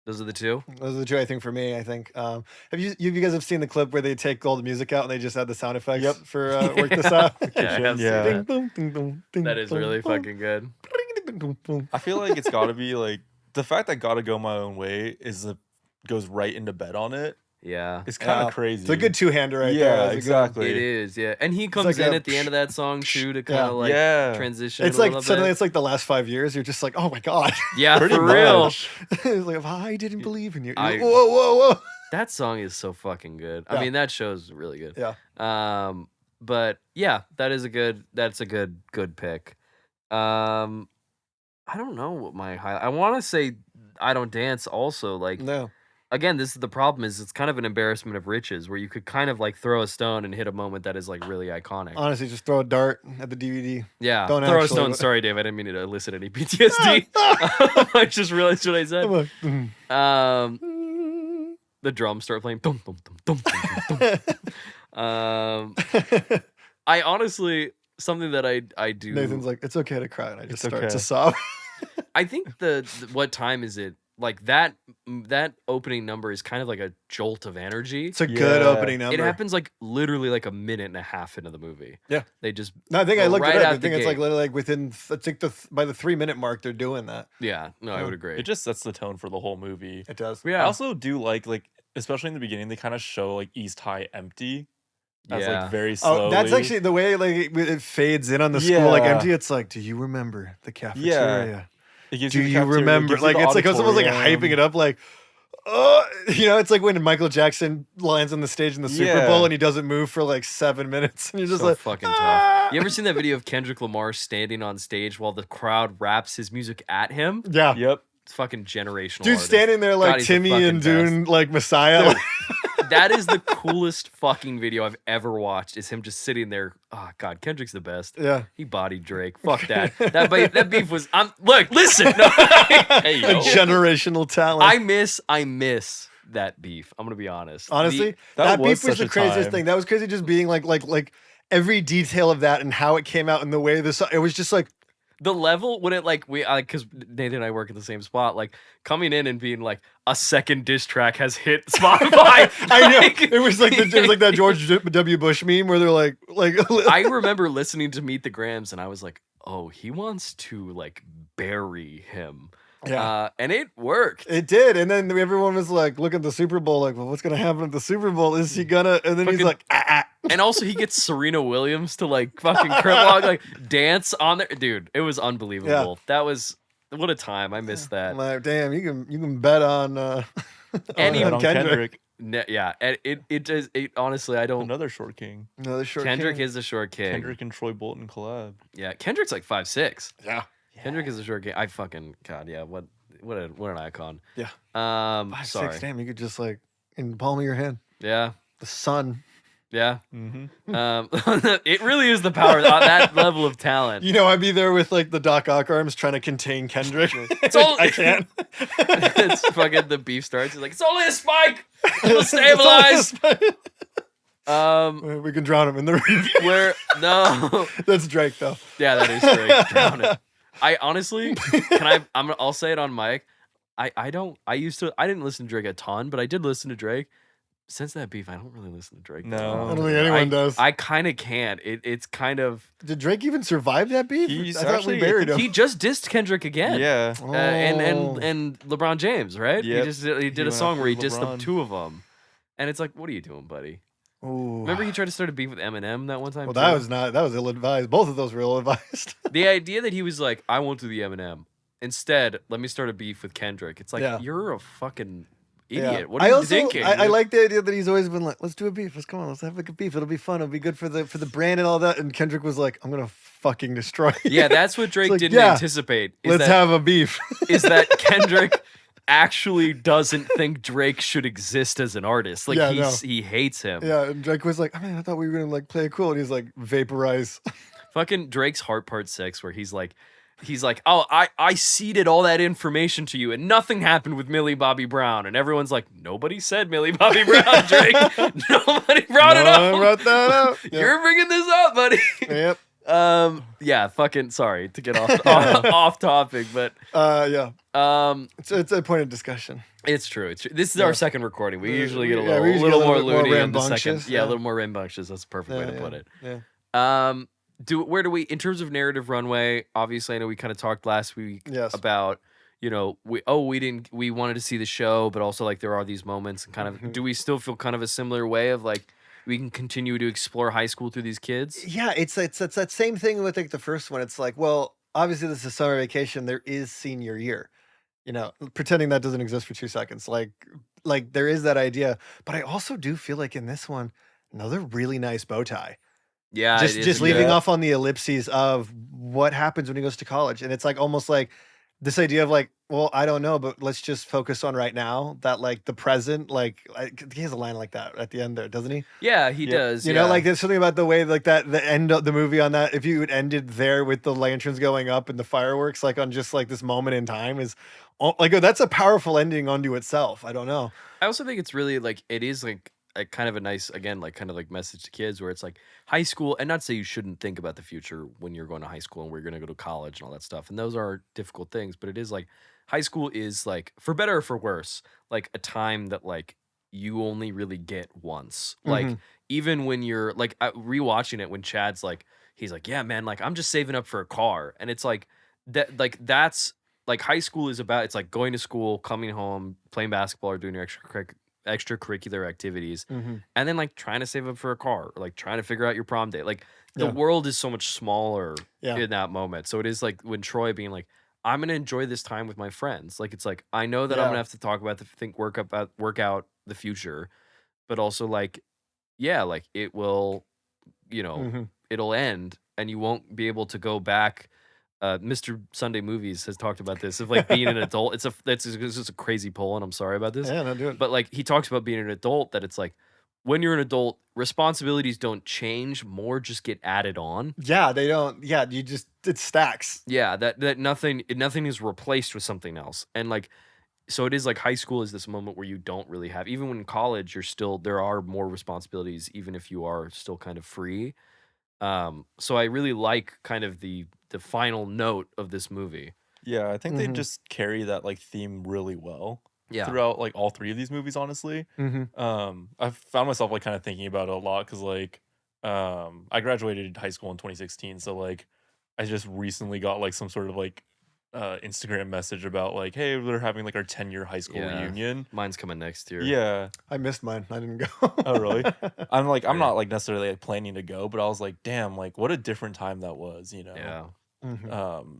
Those are the two. Those are the two I think for me. I think. Have you guys have seen the clip where they take all the music out and they just add the sound effects Yep. for work this out? Yeah, I have seen Yeah. Ding, that. boom, ding, boom, ding, That is boom, really boom, fucking good. ding, boom, boom. I feel like it's got to be like the fact that "Gotta Go My Own Way" goes right into bed on it. Yeah. It's kind Yeah. of crazy. It's a good two-hander right there. Yeah, That's a good- exactly. It is, yeah. And he comes like in a at the end of that song too to kind Yeah. of like Yeah. transition It's a like little suddenly bit. it's like the last 5 years. You're just like, oh my god. Yeah, Pretty for real. much. It's like if I didn't believe in you. I- Whoa, whoa, whoa. That song is so fucking good. I Yeah. mean, that show's really good. Yeah. But yeah, that's a good pick. I don't know what my highlight. I want to say I Don't Dance also. Like No. again, this is the problem is it's kind of an embarrassment of riches where you could kind of like throw a stone and hit a moment that is like really iconic. Honestly, just throw a dart at the DVD. Yeah, don't throw a actually- stone. Sorry, Dave, I didn't mean to elicit any PTSD. I just realized what I said. I'm like, The drums start playing. Dum, dum, dum, dum, dum, dum, dum. I honestly something that I do. Nathan's like, it's okay to cry, and I just It's start to okay. sob. I think the what time is it? Like that opening number is kind of like a jolt of energy. It's a good Yeah. opening number. It happens like literally like a minute and a half into the movie. Yeah. They just No, I think I go looked right it up. out I think the it's like gate. literally like within. I think by the 3-minute mark they're doing that. yeah. No, I Yeah. would agree. It just sets the tone for the whole movie. It does. yeah. I also do like especially in the beginning they kind of show like East High empty as Yeah. like very slowly. Oh, that's actually the way like it fades in on the school like Yeah. empty. It's like, do you remember the cafeteria? It gives Do the you cafeteria, it remember? gives you Like the it's almost like auditorium. hyping it up. Like, oh, it's like when Michael Jackson lands on the stage in the Super Yeah. Bowl and he doesn't move for like 7 minutes, and you're just so like, fucking "Ah!" tough. You ever seen that video of Kendrick Lamar standing on stage while the crowd raps his music at him? Yeah. Yep. It's fucking generational. Dude artist. standing there like God, he's the Timmy fucking and best. Dune, like Messiah. Dude, that is the coolest fucking video I've ever watched. Is him just sitting there. Oh God, Kendrick's the best. Yeah. He bodied Drake. Fuck that. That beef was. Look, listen. No, hey, A yo. generational talent. I miss that beef. I'm gonna be honest. Honestly, That that was beef was such the a craziest time. thing. That was crazy just being like every detail of that and how it came out and the way this it was just like The level when it like because Nathan and I work in the same spot, like coming in and being like a second diss track has hit Spotify. I know Like, it was like that George W. Bush meme where they're like I remember listening to Meet the Grams and I was like, oh, he wants to like bury him. yeah. And it worked. It did, and then everyone was like, "Look at the Super Bowl! Like, well, what's gonna happen at the Super Bowl? Is he gonna?" And then he's Fucking- like, "Ah, And also he gets Serena Williams to like fucking crip walk, like dance on there. Dude, it was unbelievable. That was what a time. I missed ah." that. I'm like, damn, you can bet on Any- Bet on Kendrick. Yeah, and it does. It honestly, I don't. Another short king. Another short Kendrick king. is the short king. Kendrick and Troy Bolton collab. Yeah, Kendrick's like 5'6". Yeah. Kendrick is a short king. I fucking God, yeah. What an icon. Yeah. 5'6", Sorry. damn, you could just like in the palm of your hand. Yeah, The sun. yeah. Mm-hmm. It really is the power on that level of talent. You know, I'd be there with like the Doc Ock arms trying to contain Kendrick. It's all I can't. It's fucking the beef starts. He's like, it's only a spike. It'll stabilize. We can drown him in the river. Where no. That's Drake though. Yeah, that is Drake. Drown it. I honestly, I'll say it on mic. I didn't listen to Drake a ton, but I did listen to Drake. Since that beef, I don't really listen to Drake. No. though. I don't think anyone does. I kind of can't. It's kind of Did Drake even survive that beef? He's I thought we actually- buried him. he just dissed Kendrick again. Yeah. Oh. And LeBron James, right? Yep. He did a went song after where he dissed the LeBron. two of them, and it's like, what are you doing, buddy? Ooh. Remember he tried to start a beef with Eminem that one time. Well, too? that was ill advised. Both of those were ill advised. The idea that he was like, I won't do the Eminem. Instead, let me start a beef with Kendrick. It's like, Yeah. you're a fucking Yeah. idiot. What are you thinking? I like the idea that he's always been like, let's do a beef. Let's come on, let's have like a beef. It'll be fun. It'll be good for the brand and all that. And Kendrick was like, I'm gonna fucking destroy you. Yeah, that's what Drake like, didn't yeah, anticipate. Is Let's that, have a beef. is that Kendrick actually doesn't think Drake should exist as an artist. Like Yeah, he hates him. Yeah, and Drake was like, I mean, I thought we were gonna like play it cool. And he's like, vaporize. Fucking Drake's Heart Part 6, where he's like, oh, I seeded all that information to you and nothing happened with Millie Bobby Brown. And everyone's like, nobody said Millie Bobby Brown, Drake. Nobody brought it No one up. brought that up. Yep. You're bringing this up, buddy. Yep. Yeah, fucking sorry to get off topic, but Yeah. um, It's a point of discussion. it's true. It's true. This is Yeah. our second recording. We usually get a Yeah, little, we usually little get a more little bit more loony in the second. rambunctious, Yeah, yeah. a little more rambunctious. That's the perfect way to put it. Yeah. Where do we in terms of narrative runway? Obviously, I know we kind of talked last week Yes. about we wanted to see the show, but also like there are these moments and kind of do we still feel kind of a similar way of like we can continue to explore high school through these kids? Yeah, it's that same thing with like the first one. It's like, well, obviously this is summer vacation. There is senior year. Pretending that doesn't exist for 2 seconds. Like there is that idea, but I also do feel like in this one, another really nice bow tie. Yeah, it is Just a leaving good. off on the ellipses of what happens when he goes to college, and it's like almost like this idea of like, well, I don't know, but let's just focus on right now. That like the present, like he has a line like that at the end there, doesn't he? Yeah, he Yep. does. Like there's something about the way like that the end of the movie on that. If you had ended there with the lanterns going up and the fireworks, like on just like this moment in time, is like that's a powerful ending unto itself. I don't know. I also think it's really like it is like a kind of a nice again like kind of like message to kids where it's like high school and not to say you shouldn't think about the future when you're going to high school and we're going to go to college and all that stuff and those are difficult things, but it is like high school is like for better or for worse like a time that like you only really get once. Like even when you're like rewatching it when Chad's like he's like yeah man like I'm just saving up for a car and it's like that's like high school is about it's like going to school, coming home, playing basketball or doing your extracurricular activities, Mm-hmm. and then like trying to save up for a car or like trying to figure out your prom date. Like the Yeah. world is so much smaller Yeah. in that moment. So it is like when Troy being like, I'm gonna enjoy this time with my friends. Like it's like I know that I'm Yeah. gonna have to talk about work out the future, but also like yeah, like it will, Mhm. it'll end and you won't be able to go back. Mr. Sunday Movies has talked about this of like being an adult. It's just a crazy poll, and I'm sorry about this. Yeah, no, do it. But like he talks about being an adult, that it's like when you're an adult, responsibilities don't change, more just get added on. Yeah, they don't. Yeah, it stacks. Yeah, that nothing is replaced with something else, and like so it is like high school is this moment where you don't really have even when in college there are more responsibilities even if you are still kind of free. So I really like kind of the final note of this movie. Yeah, I think they Mhm. just carry that like theme really well Yeah. throughout like all three of these movies, honestly. I've found myself like kind of thinking about it a lot because like I graduated high school in 2016, so like I just recently got like some sort of like Instagram message about like, hey, we're having like our 10-year high school Yeah. reunion. Mine's coming next year. Yeah. I missed mine. I didn't go. Oh, really? I'm Yeah. not like necessarily like planning to go, but I was like, damn, like what a different time that was, you know? Yeah.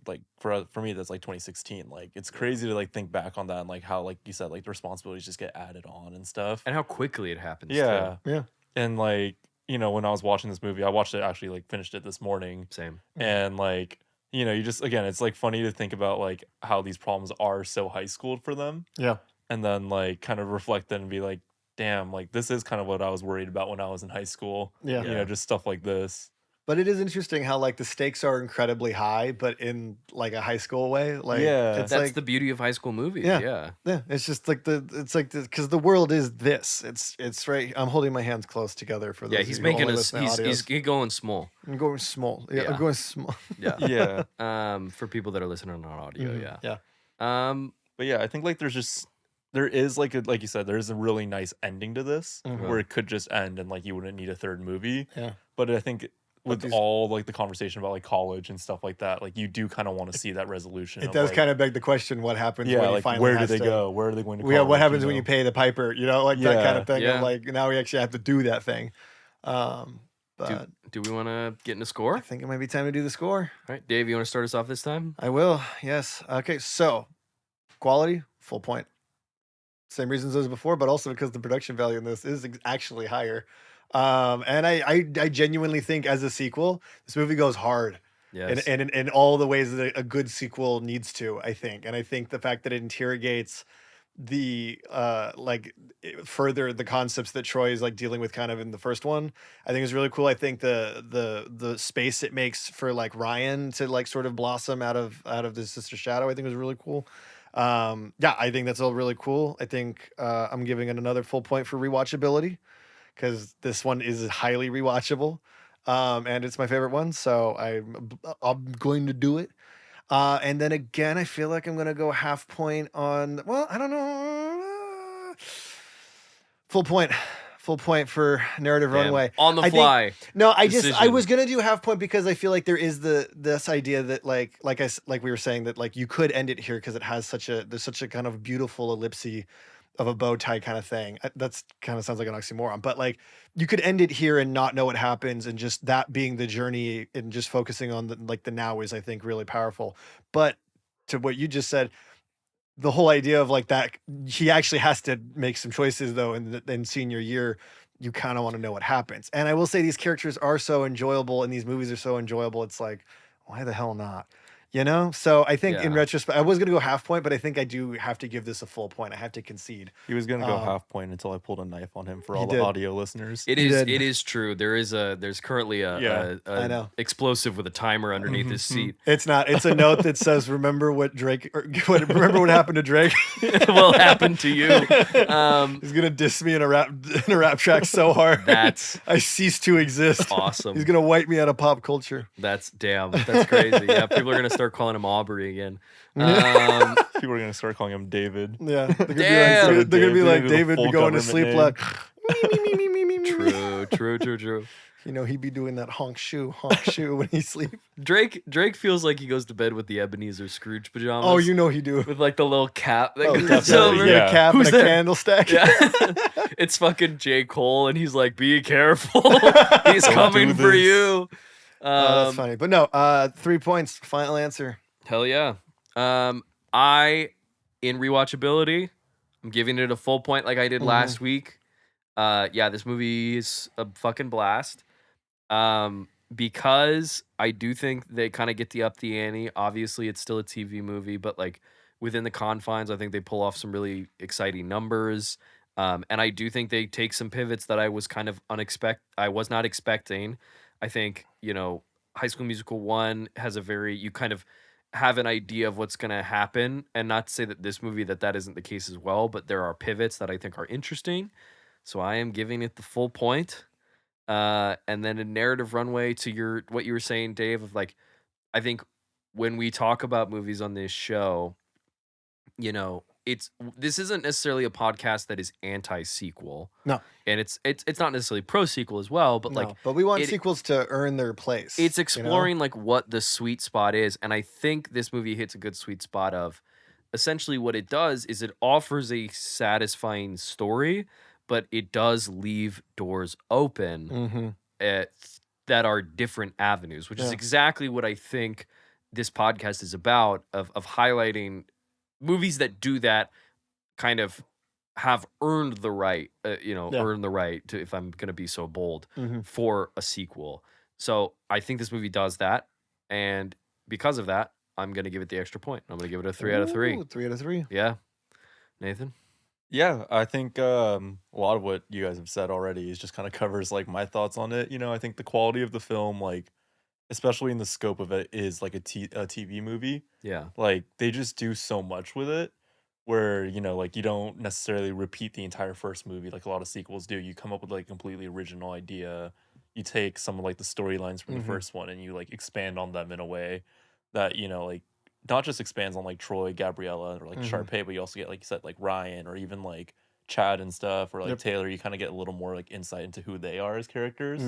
Like for me that's like 2016. Like it's crazy to like think back on that and like how like you said like the responsibilities just get added on and stuff. And how quickly it happens. Yeah. Yeah. And like, when I was watching this movie, I watched it actually like finished it this morning. Same. And like, you just again, it's like funny to think about like how these problems are so high schooled for them. Yeah. And then like kind of reflect then and be like, damn, like this is kind of what I was worried about when I was in high school. Yeah. Just stuff like this. But it is interesting how like the stakes are incredibly high, but in like a high school way. Like Yeah. it's That's like the beauty of high school movies. Yeah. Yeah. yeah, it's just like because the world is this. It's right. I'm holding my hands close together for Yeah, those. he's of you who making only us listen to he's audios. going small. I'm going small. Yeah, Yeah. I'm going small. Yeah. Yeah. For people that are listening on audio, Mhm. yeah. Yeah. But yeah, I think like there is like like you said, there is a really nice ending to this Mhm. where it could just end and like you wouldn't need a third movie. Yeah. But I think with these- all like the conversation about like college and stuff like that, like you do kind of want to see that resolution. It of, does like, kind of beg the question: what happens yeah, when he like finally where do has they to, go? Where are they going to? Yeah, what college, happens when you pay the piper? Like that kind Yeah. of thing. Yeah. Of like now we actually have to do that thing. But Do we want to get in a I score? think it might be time to do the score. All right, Dave, you want to start us off this time? I will. Yes. Okay. So quality, full point. Same reasons as before, but also because the production value in this is actually higher. And I genuinely think as a sequel, this movie goes hard. Yes. In all the ways that a good sequel needs to, I think. And I think the fact that it interrogates the further the concepts that Troy is like dealing with kind of in the first one, I think is really cool. I think the space it makes for like Ryan to like sort of blossom out of the sister shadow, I think was really cool. Yeah, I think that's all really cool. I think I'm giving it another full point for rewatchability because this one is highly rewatchable. And it's my favorite one, so I'm going to do it. And then again, I feel like I'm gonna go half point on. Well, I don't know. Full point. Full point for narrative Damn. runway. On the I think- fly. No, I Decision. was gonna do half point because I feel like there is this idea that like we were saying that like you could end it here because it has there's such a kind of beautiful ellipse of a bow tie kind of thing. That's kind of sounds like an oxymoron, but like you could end it here and not know what happens, and just that being the journey and just focusing on the now is, I think, really powerful. But to what you just said, the whole idea of like that he actually has to make some choices though in senior year, you kind of want to know what happens. And I will say these characters are so enjoyable and these movies are so enjoyable, it's like, why the hell not, so I think in Yeah. retrospect I was gonna go half point, but I think I do have to give this a full point. I have to concede. He was gonna go half point until I pulled a knife on him for He all the did. audio listeners. It You is. did. It is true. There's currently Yeah, I know. explosive with a timer underneath his seat. It's not, it's a note that says remember what remember what happened to Drake. Will happen to you. He's gonna diss me in a rap track so hard That's I cease to exist. awesome. He's gonna wipe me out of pop culture. That's crazy. Yeah, people are gonna start calling him Aubrey again. People are gonna start calling him David. Yeah, they're gonna Damn. be like David, David full going to government sleep name. like True. he'd be doing that honk shoe when he sleeps. Drake feels like he goes to bed with the Ebenezer Scrooge pajamas. Oh, he do. with like the little cap that Oh, goes definitely. over. He's got Yeah. a cap Who's and a there? candlestick. Yeah. It's fucking J. Cole, and he's like, "Be careful, he's Don't coming do for this. you." Oh, that's funny. But no, 3 points. Final answer. Hell yeah. I in rewatchability, I'm giving it a full point like I did last week. Yeah, this movie is a fucking blast. Because I do think they kind of get up the ante. Obviously, it's still a TV movie, but like within the confines, I think they pull off some really exciting numbers. And I do think they take some pivots that I was kind of I was not expecting. I think, High School Musical 1 has you kind of have an idea of what's going to happen, and not to say that this movie that isn't the case as well, but there are pivots that I think are interesting. So I am giving it the full point. And then a narrative runway to what you were saying, Dave, of like, I think when we talk about movies on this show, this isn't necessarily a podcast that is anti-sequel. No. And it's not necessarily pro-sequel as well, but No, but we want it- sequels to earn their place. it's exploring like what the sweet spot is, and I think this movie hits a good sweet spot of essentially what it does is it offers a satisfying story, but it does leave doors open that are different avenues, which is exactly what I think this podcast is about, of highlighting movies that do that, kind of have earned the right, earned the right to, if I'm going to be so bold, for a sequel. So I think this movie does that. And because of that, I'm going to give it the extra point. I'm going to give it a 3 out of 3. 3 out of 3. Yeah. Nathan? Yeah, I think a lot of what you guys have said already is just kind of covers like my thoughts on it. I think the quality of the film, like especially in the scope of it, is like a TV movie. Yeah. Like they just do so much with it, where like you don't necessarily repeat the entire first movie like a lot of sequels do. You come up with like a completely original idea. You take some of like the storylines from the first one and you like expand on them in a way that like not just expands on like Troy, Gabriella, or like Sharpay, but you also get, like you said, like Ryan or even like Chad and stuff, or like Taylor. You kind of get a little more like insight into who they are as characters.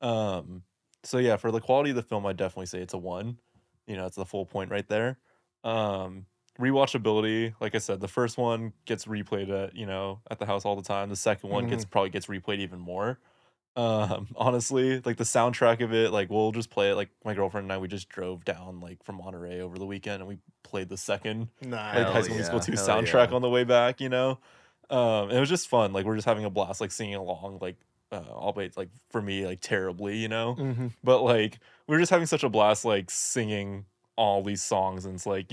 So yeah, for the quality of the film, I definitely say it's a 1. It's the full point right there. Rewatchability, like I said, the first one gets replayed at the house all the time. The second one probably gets replayed even more. Honestly, like the soundtrack of it, like we'll just play it. Like my girlfriend and I, we just drove down like from Monterey over the weekend, and we played the second like High School Musical 2 soundtrack on the way back. It was just fun. Like we're just having a blast, like singing along, like albeit like for me like terribly, but like we were just having such a blast, like singing all these songs, and it's like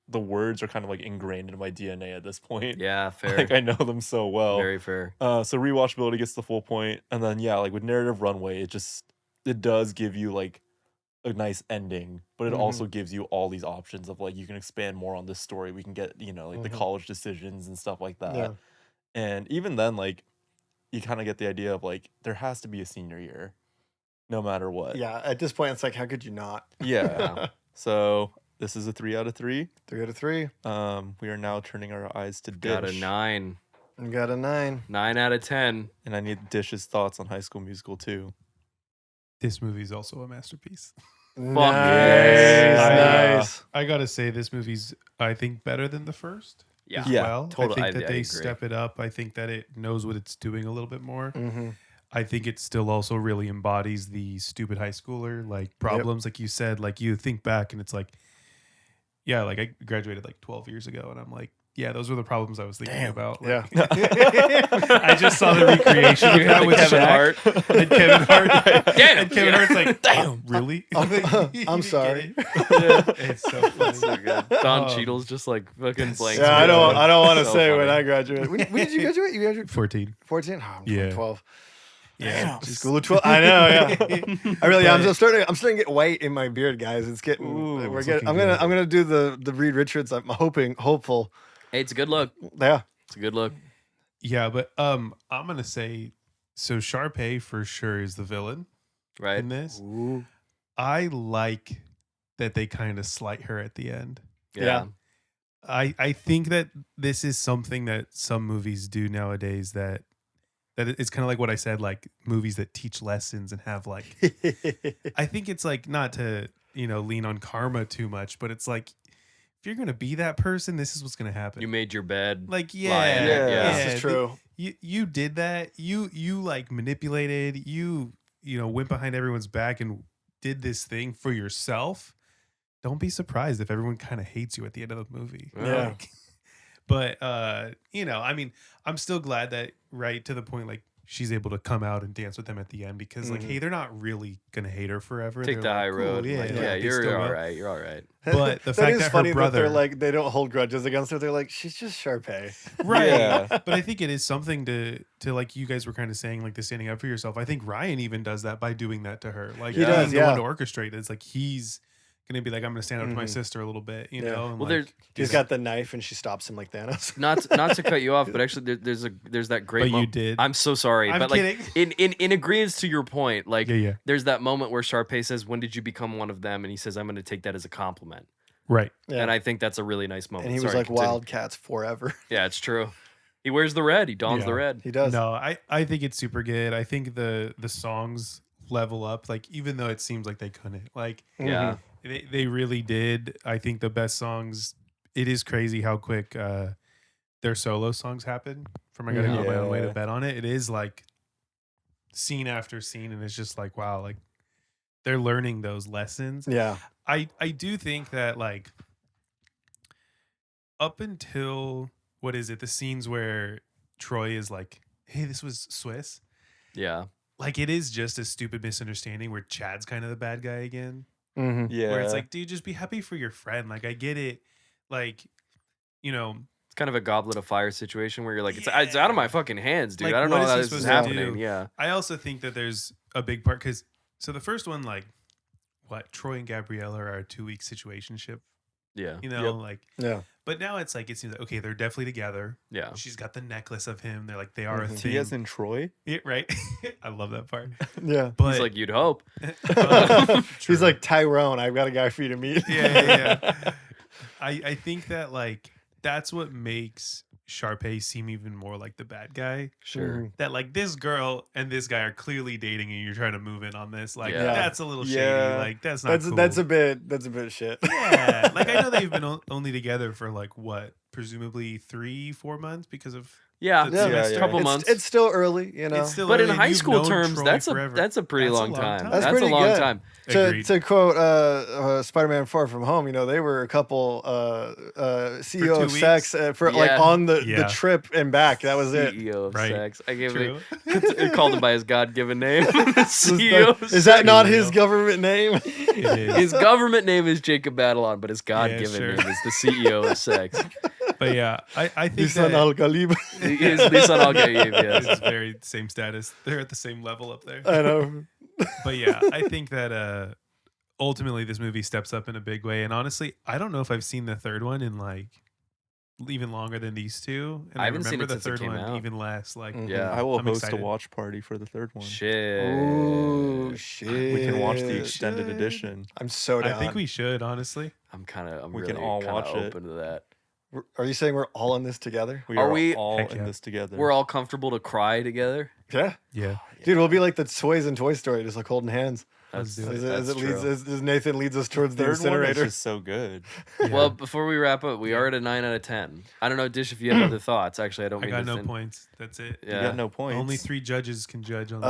the words are kind of like ingrained into my DNA at this point. Yeah, fair. Like I know them so well. Very fair. So rewatchability gets the full point, and then like with narrative runway, it does give you like a nice ending, but it also gives you all these options of like you can expand more on this story. We can get like the college decisions and stuff like that. Yeah. And even then, like you kind of get the idea of like there has to be a senior year, no matter what. Yeah, at this point, it's like, how could you not? Yeah. So this is a 3 out of 3. 3 out of 3. We are now turning our eyes to Got a Dish. 9. I got a 9. 9 out of 10. And I need Dish's thoughts on High School Musical 2. This movie is also a masterpiece. Nice, yeah. nice. I gotta say, this movie's, I think, better than the first. Yeah. As Yeah, well. totally. I think that I they agree. step it up. I think that it knows what it's doing a little bit more. Mm-hmm. I think it still also really embodies the stupid high schooler like problems, like you said. Like you think back and it's like, yeah, like I graduated like 12 years ago, and I'm like, yeah, those were the problems I was thinking about. Like, Yeah. I just saw the recreation of that with Kevin Shaq Hart. and Kevin Hart. Damn. And Kevin Hart's like, damn, really? I'm sorry. It's so funny. So good. Don Oh. Cheadle's just like fucking blank. Yeah, I don't want to So say funny. when I graduated. When did you graduate? You graduated 14. 14? Oh, I'm Yeah. 12. Yeah. Damn, just- school of 12. I know, yeah. I really am. But- I'm starting to get white in my beard, guys. It's getting Ooh, we're it's getting looking good. I'm gonna do the Reed Richards. I'm hopeful. Hey, it's a good look. Yeah. It's a good look. Yeah, but I'm gonna say so Sharpay for sure is the villain Right. in this. Ooh. I like that they kind of slight her at the end. Yeah. I think that this is something that some movies do nowadays that it's kind of like what I said, like movies that teach lessons and have like I think it's like not to, lean on karma too much, but it's like if you're gonna be that person, this is what's gonna happen. You made your bed. like Lie in it, yeah. yeah. This is true. You did that. You like manipulated. You went behind everyone's back and did this thing for yourself. Don't be surprised if everyone kind of hates you at the end of the movie. Yeah. Like, but I mean, I'm still glad that right to the point like she's able to come out and dance with them at the end because like, Mhm. hey, they're not really gonna hate her forever. Take They're the like, high cool, road. Yeah, Like, like, yeah, they you're still all will. right. You're all right. But the fact is that her funny brother, that they're like they don't hold grudges against her. They're like she's just Sharpay. right? Yeah. But I think it is something to like you guys were kind of saying, like the standing up for yourself. I think Ryan even does that by doing that to her. Like He does, being the yeah. one to orchestrate it. It's like he's gonna be like, I'm gonna stand up to my Mhm. sister a little bit, you Yeah. know. And Well, like, He's do got the knife and she stops him like Thanos. Not to cut you off, but actually there's that that. great But you moment. did. I'm so sorry, I'm but kidding. like in agreement to your point, like yeah. there's that moment where Sharpay says, "When did you become one of them?" And he says, "I'm going to take that as a compliment." Right. Yeah. And I think that's a really nice moment. And he was Sorry, like continue. Wildcats forever. Yeah, it's true. He wears the red. He dons the Yeah. red. He does. No, I think it's super good. I think the songs level up. Like even though it seems like they couldn't, like Yeah. they really did. I think the best songs. It is crazy how quick their solo songs happen. From I gotta go my own way to Yeah. bet on it. It is like scene after scene, and it's just like wow, like they're learning those lessons. Yeah. I do think that like up until what is it? The scenes where Troy is like, "Hey, this was Swiss." Yeah. Like it is just a stupid misunderstanding where Chad's kind of the bad guy again. Mm-hmm. Yeah. Where it's like, dude, just be happy for your friend. Like I get it. Like, It's kind of a goblet of fire situation where you're like, it's Yeah. out of my fucking hands, dude. Like, I don't what know is how he this is supposed to happening. do? Yeah. I also think that there's a big part because so the first one, like, what Troy and Gabriella are a 2-week situationship, Yeah. Yep. like, Yeah. but now it's like it seems like okay, they're definitely together. Yeah. She's got the necklace of him. They're like they are a Mhm. thing. T as in Troy? Yeah, right. I love that part. Yeah. But He's like, you'd hope. He's true. like Tyrone. I've got a guy for you to meet. yeah. I think that like that's what makes Sharpay seem even more like the bad guy. Sure. Mhm. That like this girl and this guy are clearly dating and you're trying to move in on this. Like Yeah. that's a little shady. Yeah. Like that's not That's cool. that's a bit shit. yeah. Like I know they've been only together for like what, presumably 3-4 months because of Yeah. the Yeah, yeah. Couple It's, months. it's still early, you know. It's still But in early and high you've school known terms, Troy that's forever. a pretty That's a long long time. time. That's That's pretty a long good. time. Agreed. To quote Spider-Man Far From Home, you know, they were a couple CEO 2 of sex for like Yeah. on the Yeah. trip and back. That was it. CEO of Right. sex. I gave True. it. Called him by his God-given name. CEO. of Is that sex. not his government name? It is. His government name is Jacob Batalon, but his God-given sure. name is the CEO of sex. But yeah, I think Nissan that Al Ghalib. He is Nissan Al-Gaib, yes. it's very same status. They're at the same level up there. I know. But yeah, I think that ultimately this movie steps up in a big way. And honestly, I don't know if I've seen the third one in like even longer than these two. And I haven't seen remember it the since it third came one out. even less. Like Mhm. Yeah. I will I'm host excited. a watch party for the third one. Shit. Oh shit! We can watch the Shit. extended edition. I'm so down. I think we should, honestly. I'm We really can all kinda watch it. open to that. Are you saying we're all in this together? We Are are we- all Heck in yeah. this together. We're all comfortable to cry together. Yeah, Yeah. dude, we'll be like the toys in Toy Story, just like holding hands. Let's do As, it. as That's it leads, true. as Nathan leads us towards the third one is incinerator. just so good. Yeah. Well, before we wrap up, we are at a 9 out of 10. I don't know, Dish, if you have other thoughts. Actually, I don't I mean got to no send- points. That's it. Yeah. You got no points. Only 3 judges can judge on this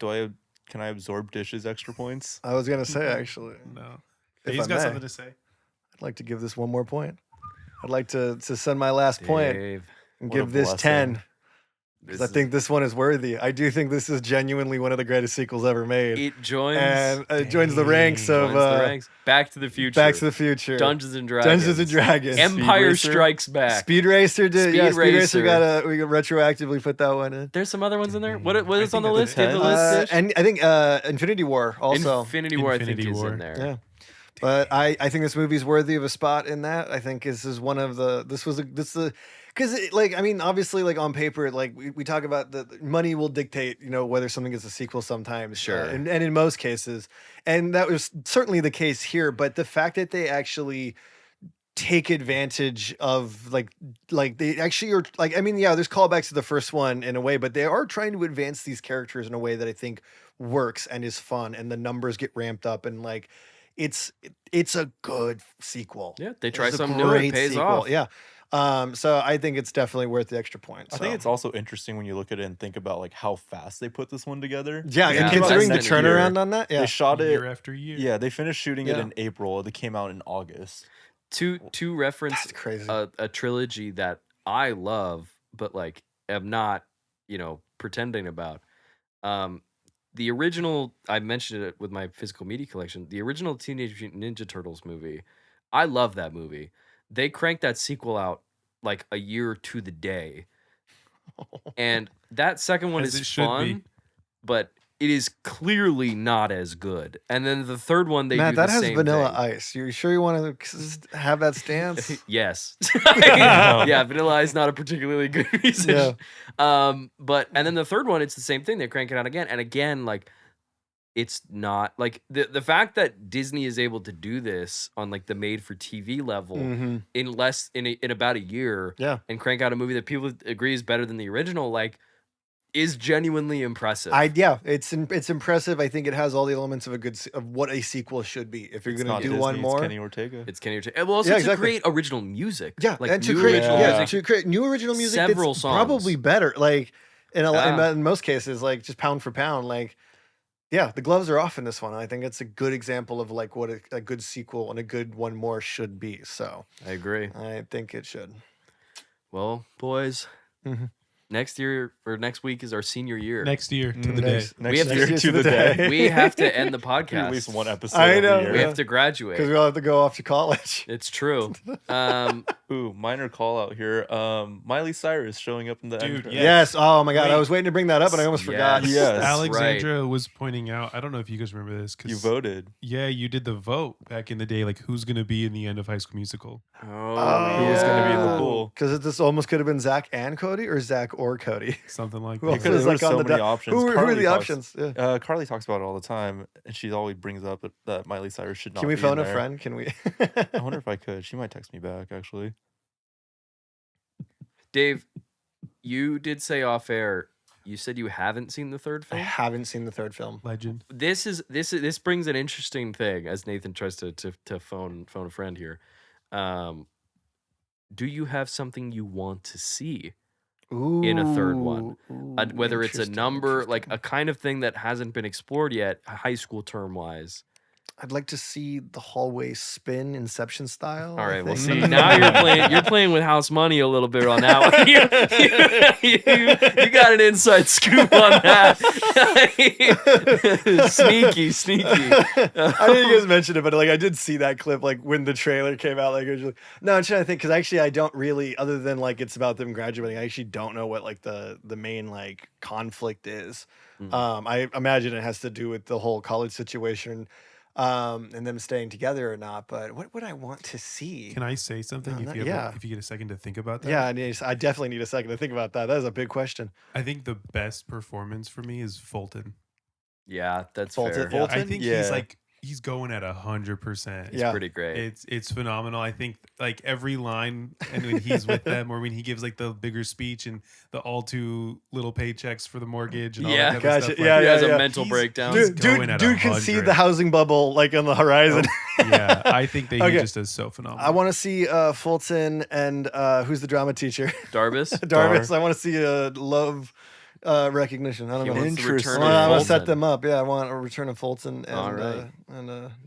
show. Can I absorb Dish's extra points? I was gonna say actually, No. if He's I got may, something to say. I'd like to give this one more point. I'd like to send my last point Dave, and What a give this blessing. 10. this I is- think this one is worthy. I do think this is genuinely one of the greatest sequels ever made, it joins, and it joins the ranks Dang. of joins the ranks. Back to the Future. Back to the Future, Dungeons and Dragons. Dungeons and Dragons, Empire Racer. Strikes Back. Speed Racer did. Speed Yeah, Speed Racer Racer. we retroactively put that one in. There's some other ones in there. What I is on think the that's list? Give the it. list, Dish. And I think Infinity War also. Infinity War, I think, Infinity is War. in there. Yeah. But I think this movie's worthy of a spot in that. I think this is one of the because like I mean obviously like on paper like we talk about the money will dictate whether something gets a sequel sometimes Sure. and in most cases, and that was certainly the case here. But the fact that they actually take advantage of like they actually are like I mean yeah there's callbacks to the first one in a way, but they are trying to advance these characters in a way that I think works and is fun, and the numbers get ramped up, and like it's a good sequel. Yeah, they try It's a something new. It great pays sequel, off. yeah. So I think it's definitely worth the extra point. I think it's also interesting when you look at it and think about like how fast they put this one together. yeah, Yeah. and considering the Less than a year. turnaround on that, yeah. They shot it. Year after year. Yeah, they finished shooting it Yeah. in April. It came out in August. To reference That's crazy. a trilogy that I love, but like am not, pretending about. The original, I mentioned it with my physical media collection. The original Teenage Mutant Ninja Turtles movie, I love that movie. They cranked that sequel out like a year to the day, and that second one As is it should be. fun, but it is clearly not as good. And then the third one, they Matt, do that the has same Vanilla thing. Ice. You sure you want to have that stance? Yes. Yeah, Vanilla Ice not a particularly good reason. Yeah. But and then the third one, it's the same thing. They crank it out again. And again, like it's not like the fact that Disney is able to do this on like the made for TV level Mhm. in about a year Yeah. and crank out a movie that people agree is better than the original, like is genuinely impressive. It's impressive. I think it has all the elements of of what a sequel should be. If you're It's going not to do Disney, one it's more, Kenny Ortega. It's Kenny Ortega. Well, also Yeah, to exactly. create original music. yeah, like and to new create original music. to create new original music, Several that's probably songs. better. Like Yeah. in most cases, like just pound for pound, like. Yeah, the gloves are off in this one. I think it's a good example of like what a good sequel and a good one more should be. So I agree. I think it should. Well, boys, Mhm. next year or next week is our senior year. Next year to the day. Next have to- year to the day. We have to end the At podcast. least one episode I every know, year. We yeah. have to graduate. Because we all have to go off to college. It's true. Ooh, minor call out here. Miley Cyrus showing up in the Dude, entrance. yeah. Yes. Oh my God. I Wait. was waiting to bring that up, and I almost forgot. Yes. Yes. Alexandra was pointing out. I don't know if you guys remember this. 'Cause You voted. Yeah, you did the vote back in the day. Like, who's gonna be in the end of High School Musical? Oh, Who was gonna be in the yeah. pool? Because this almost could have been Zach and Cody, or Zach or Cody. Something like Who that. else Because was there like were on so the many do- options. Who are Carly the talks- options? Yeah. Carly talks about it all the time, and she always brings up that Miley Cyrus should not. Can we be phone in a there. friend? Can we? I wonder if I could. She might text me back. Actually, Dave, you did say off air. You said you haven't seen the third I film. haven't seen the third film. Legend. This brings an interesting thing as Nathan tries to phone a friend here. Do you have something you want to see? In a third one. Ooh, Whether it's a interesting, number, like interesting. a kind of thing that hasn't been explored yet, high school term wise. I'd like to see the hallway spin Inception style. All I right, well, think. see, now you're playing with house money a little bit on that one. You got an inside scoop on that. Sneaky. I know you guys mentioned it, but like I did see that clip like when the trailer came out. Like, it was like no, I'm trying to think because actually I don't really, other than like it's about them graduating. I actually don't know what like the main like conflict is. Mm. I imagine it has to do with the whole college situation, and them staying together or not. But what would I want to see? Can I say something? No, If you yeah. if you get a second to think about that. Yeah, I definitely need a second to think about that. That is a big question. I think the best performance for me is Fulton. Yeah, that's Fulton- fair. Fulton? I think Yeah. he's like he's going at 100%. It's Yeah. pretty great. It's phenomenal. I think like every line, and when he's with them, or when he gives like the bigger speech and the all too little paychecks for the mortgage and all Yeah. that kind of Gotcha. stuff. Yeah, he has a yeah. mental He's- breakdown. he's Dude, going dude at can see 100. the housing bubble like on the horizon. Yeah, I think that Okay. he just does so phenomenal. I want to see Fulton and who's the drama teacher? Darvis. Darvis. I want to see a love recognition. I don't He know. wants the return Interesting. of I want to set Fulton. them up. Yeah, I want a return of Fulton and All right.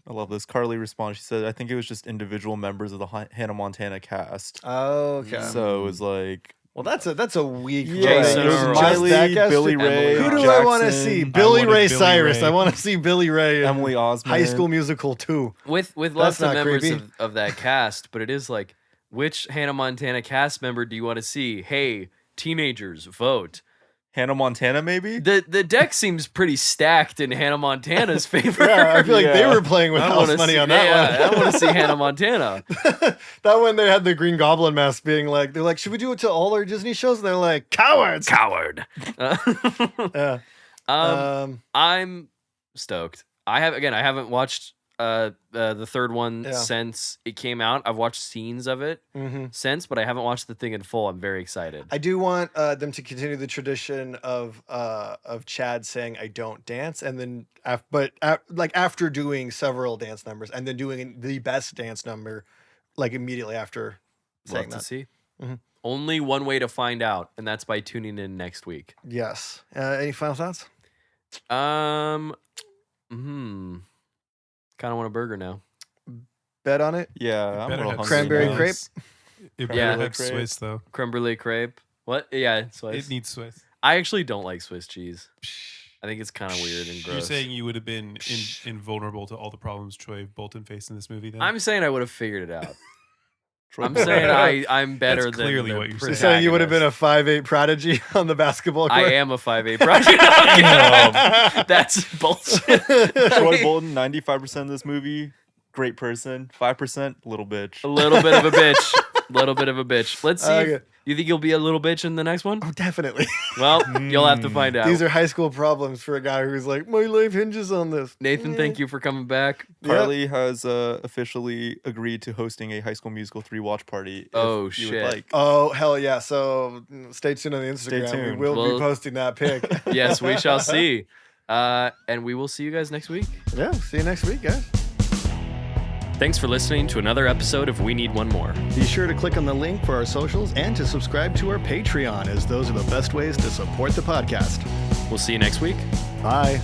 I love this. Carly responds. She said, "I think it was just individual members of the Hannah Montana cast." okay. So it was like, Well, that's a weak. yeah, Jason it was Earl. Miley, Just that cast? Billy Ray, Who do Jackson, I want to see? Billy wanted Ray Billy Cyrus. Ray. I want to see Billy Ray. in Emily Osment, High School Musical 2. With That's lots of not members creepy. of that cast, but it is like, which Hannah Montana cast member do you want to see? Hey, teenagers, vote. Hannah Montana, maybe. The deck seems pretty stacked in Hannah Montana's favor. Yeah, I feel like they Yeah. were playing with I house wanna money see, on that yeah, one. I want to see Hannah Montana. That one, they had the Green Goblin mask being like, they're like, should we do it to all our Disney shows? And they're like, cowards. Coward. Yeah. I'm stoked. I haven't watched the third one Yeah. since it came out. I've watched scenes of it since, but I haven't watched the thing in full. I'm very excited. I do want them to continue the tradition of Chad saying "I don't dance," and then after doing several dance numbers, and then doing the best dance number like immediately after saying Love to that. see. Mhm. Only one way to find out, and that's by tuning in next week. Yes. Any final thoughts? Kind of want a burger now. Bet on it. Yeah, I'm a Better little have hungry Cranberry now. crepe? It Yeah. better have Crepe. Swiss though. Creme brulee crepe. What? Yeah, Swiss. It needs Swiss. I actually don't like Swiss cheese. I think it's kind of weird and gross. You're saying you would have been invulnerable to all the problems Troy Bolton faced in this movie? Then I'm saying I would have figured it out. Troy I'm Bolton. saying I'm better That's than clearly the what you're You're saying you would have been a protagonist. 5'8" prodigy on the basketball court. I am a 5'8" project. That's bullshit. Troy Bolton, 95% of this movie, great person. 5%, little bitch. A little bit of a bitch. Little bit of a bitch. Let's see. Okay. You think you'll be a little bitch in the next one? Oh, definitely. Well, you'll have to find out. These are high school problems for a guy who's like, my life hinges on this. Nathan, thank you for coming back. Carly has officially agreed to hosting a High School Musical 3 watch party. If Oh, you shit. Would like. Oh, hell yeah. So stay tuned on the Instagram. tuned. We will Well- be posting that pic. Yes, we shall see. And we will see you guys next week. Yeah. See you next week, guys. Thanks for listening to another episode of We Need One More. Be sure to click on the link for our socials and to subscribe to our Patreon, as those are the best ways to support the podcast. We'll see you next week. Bye.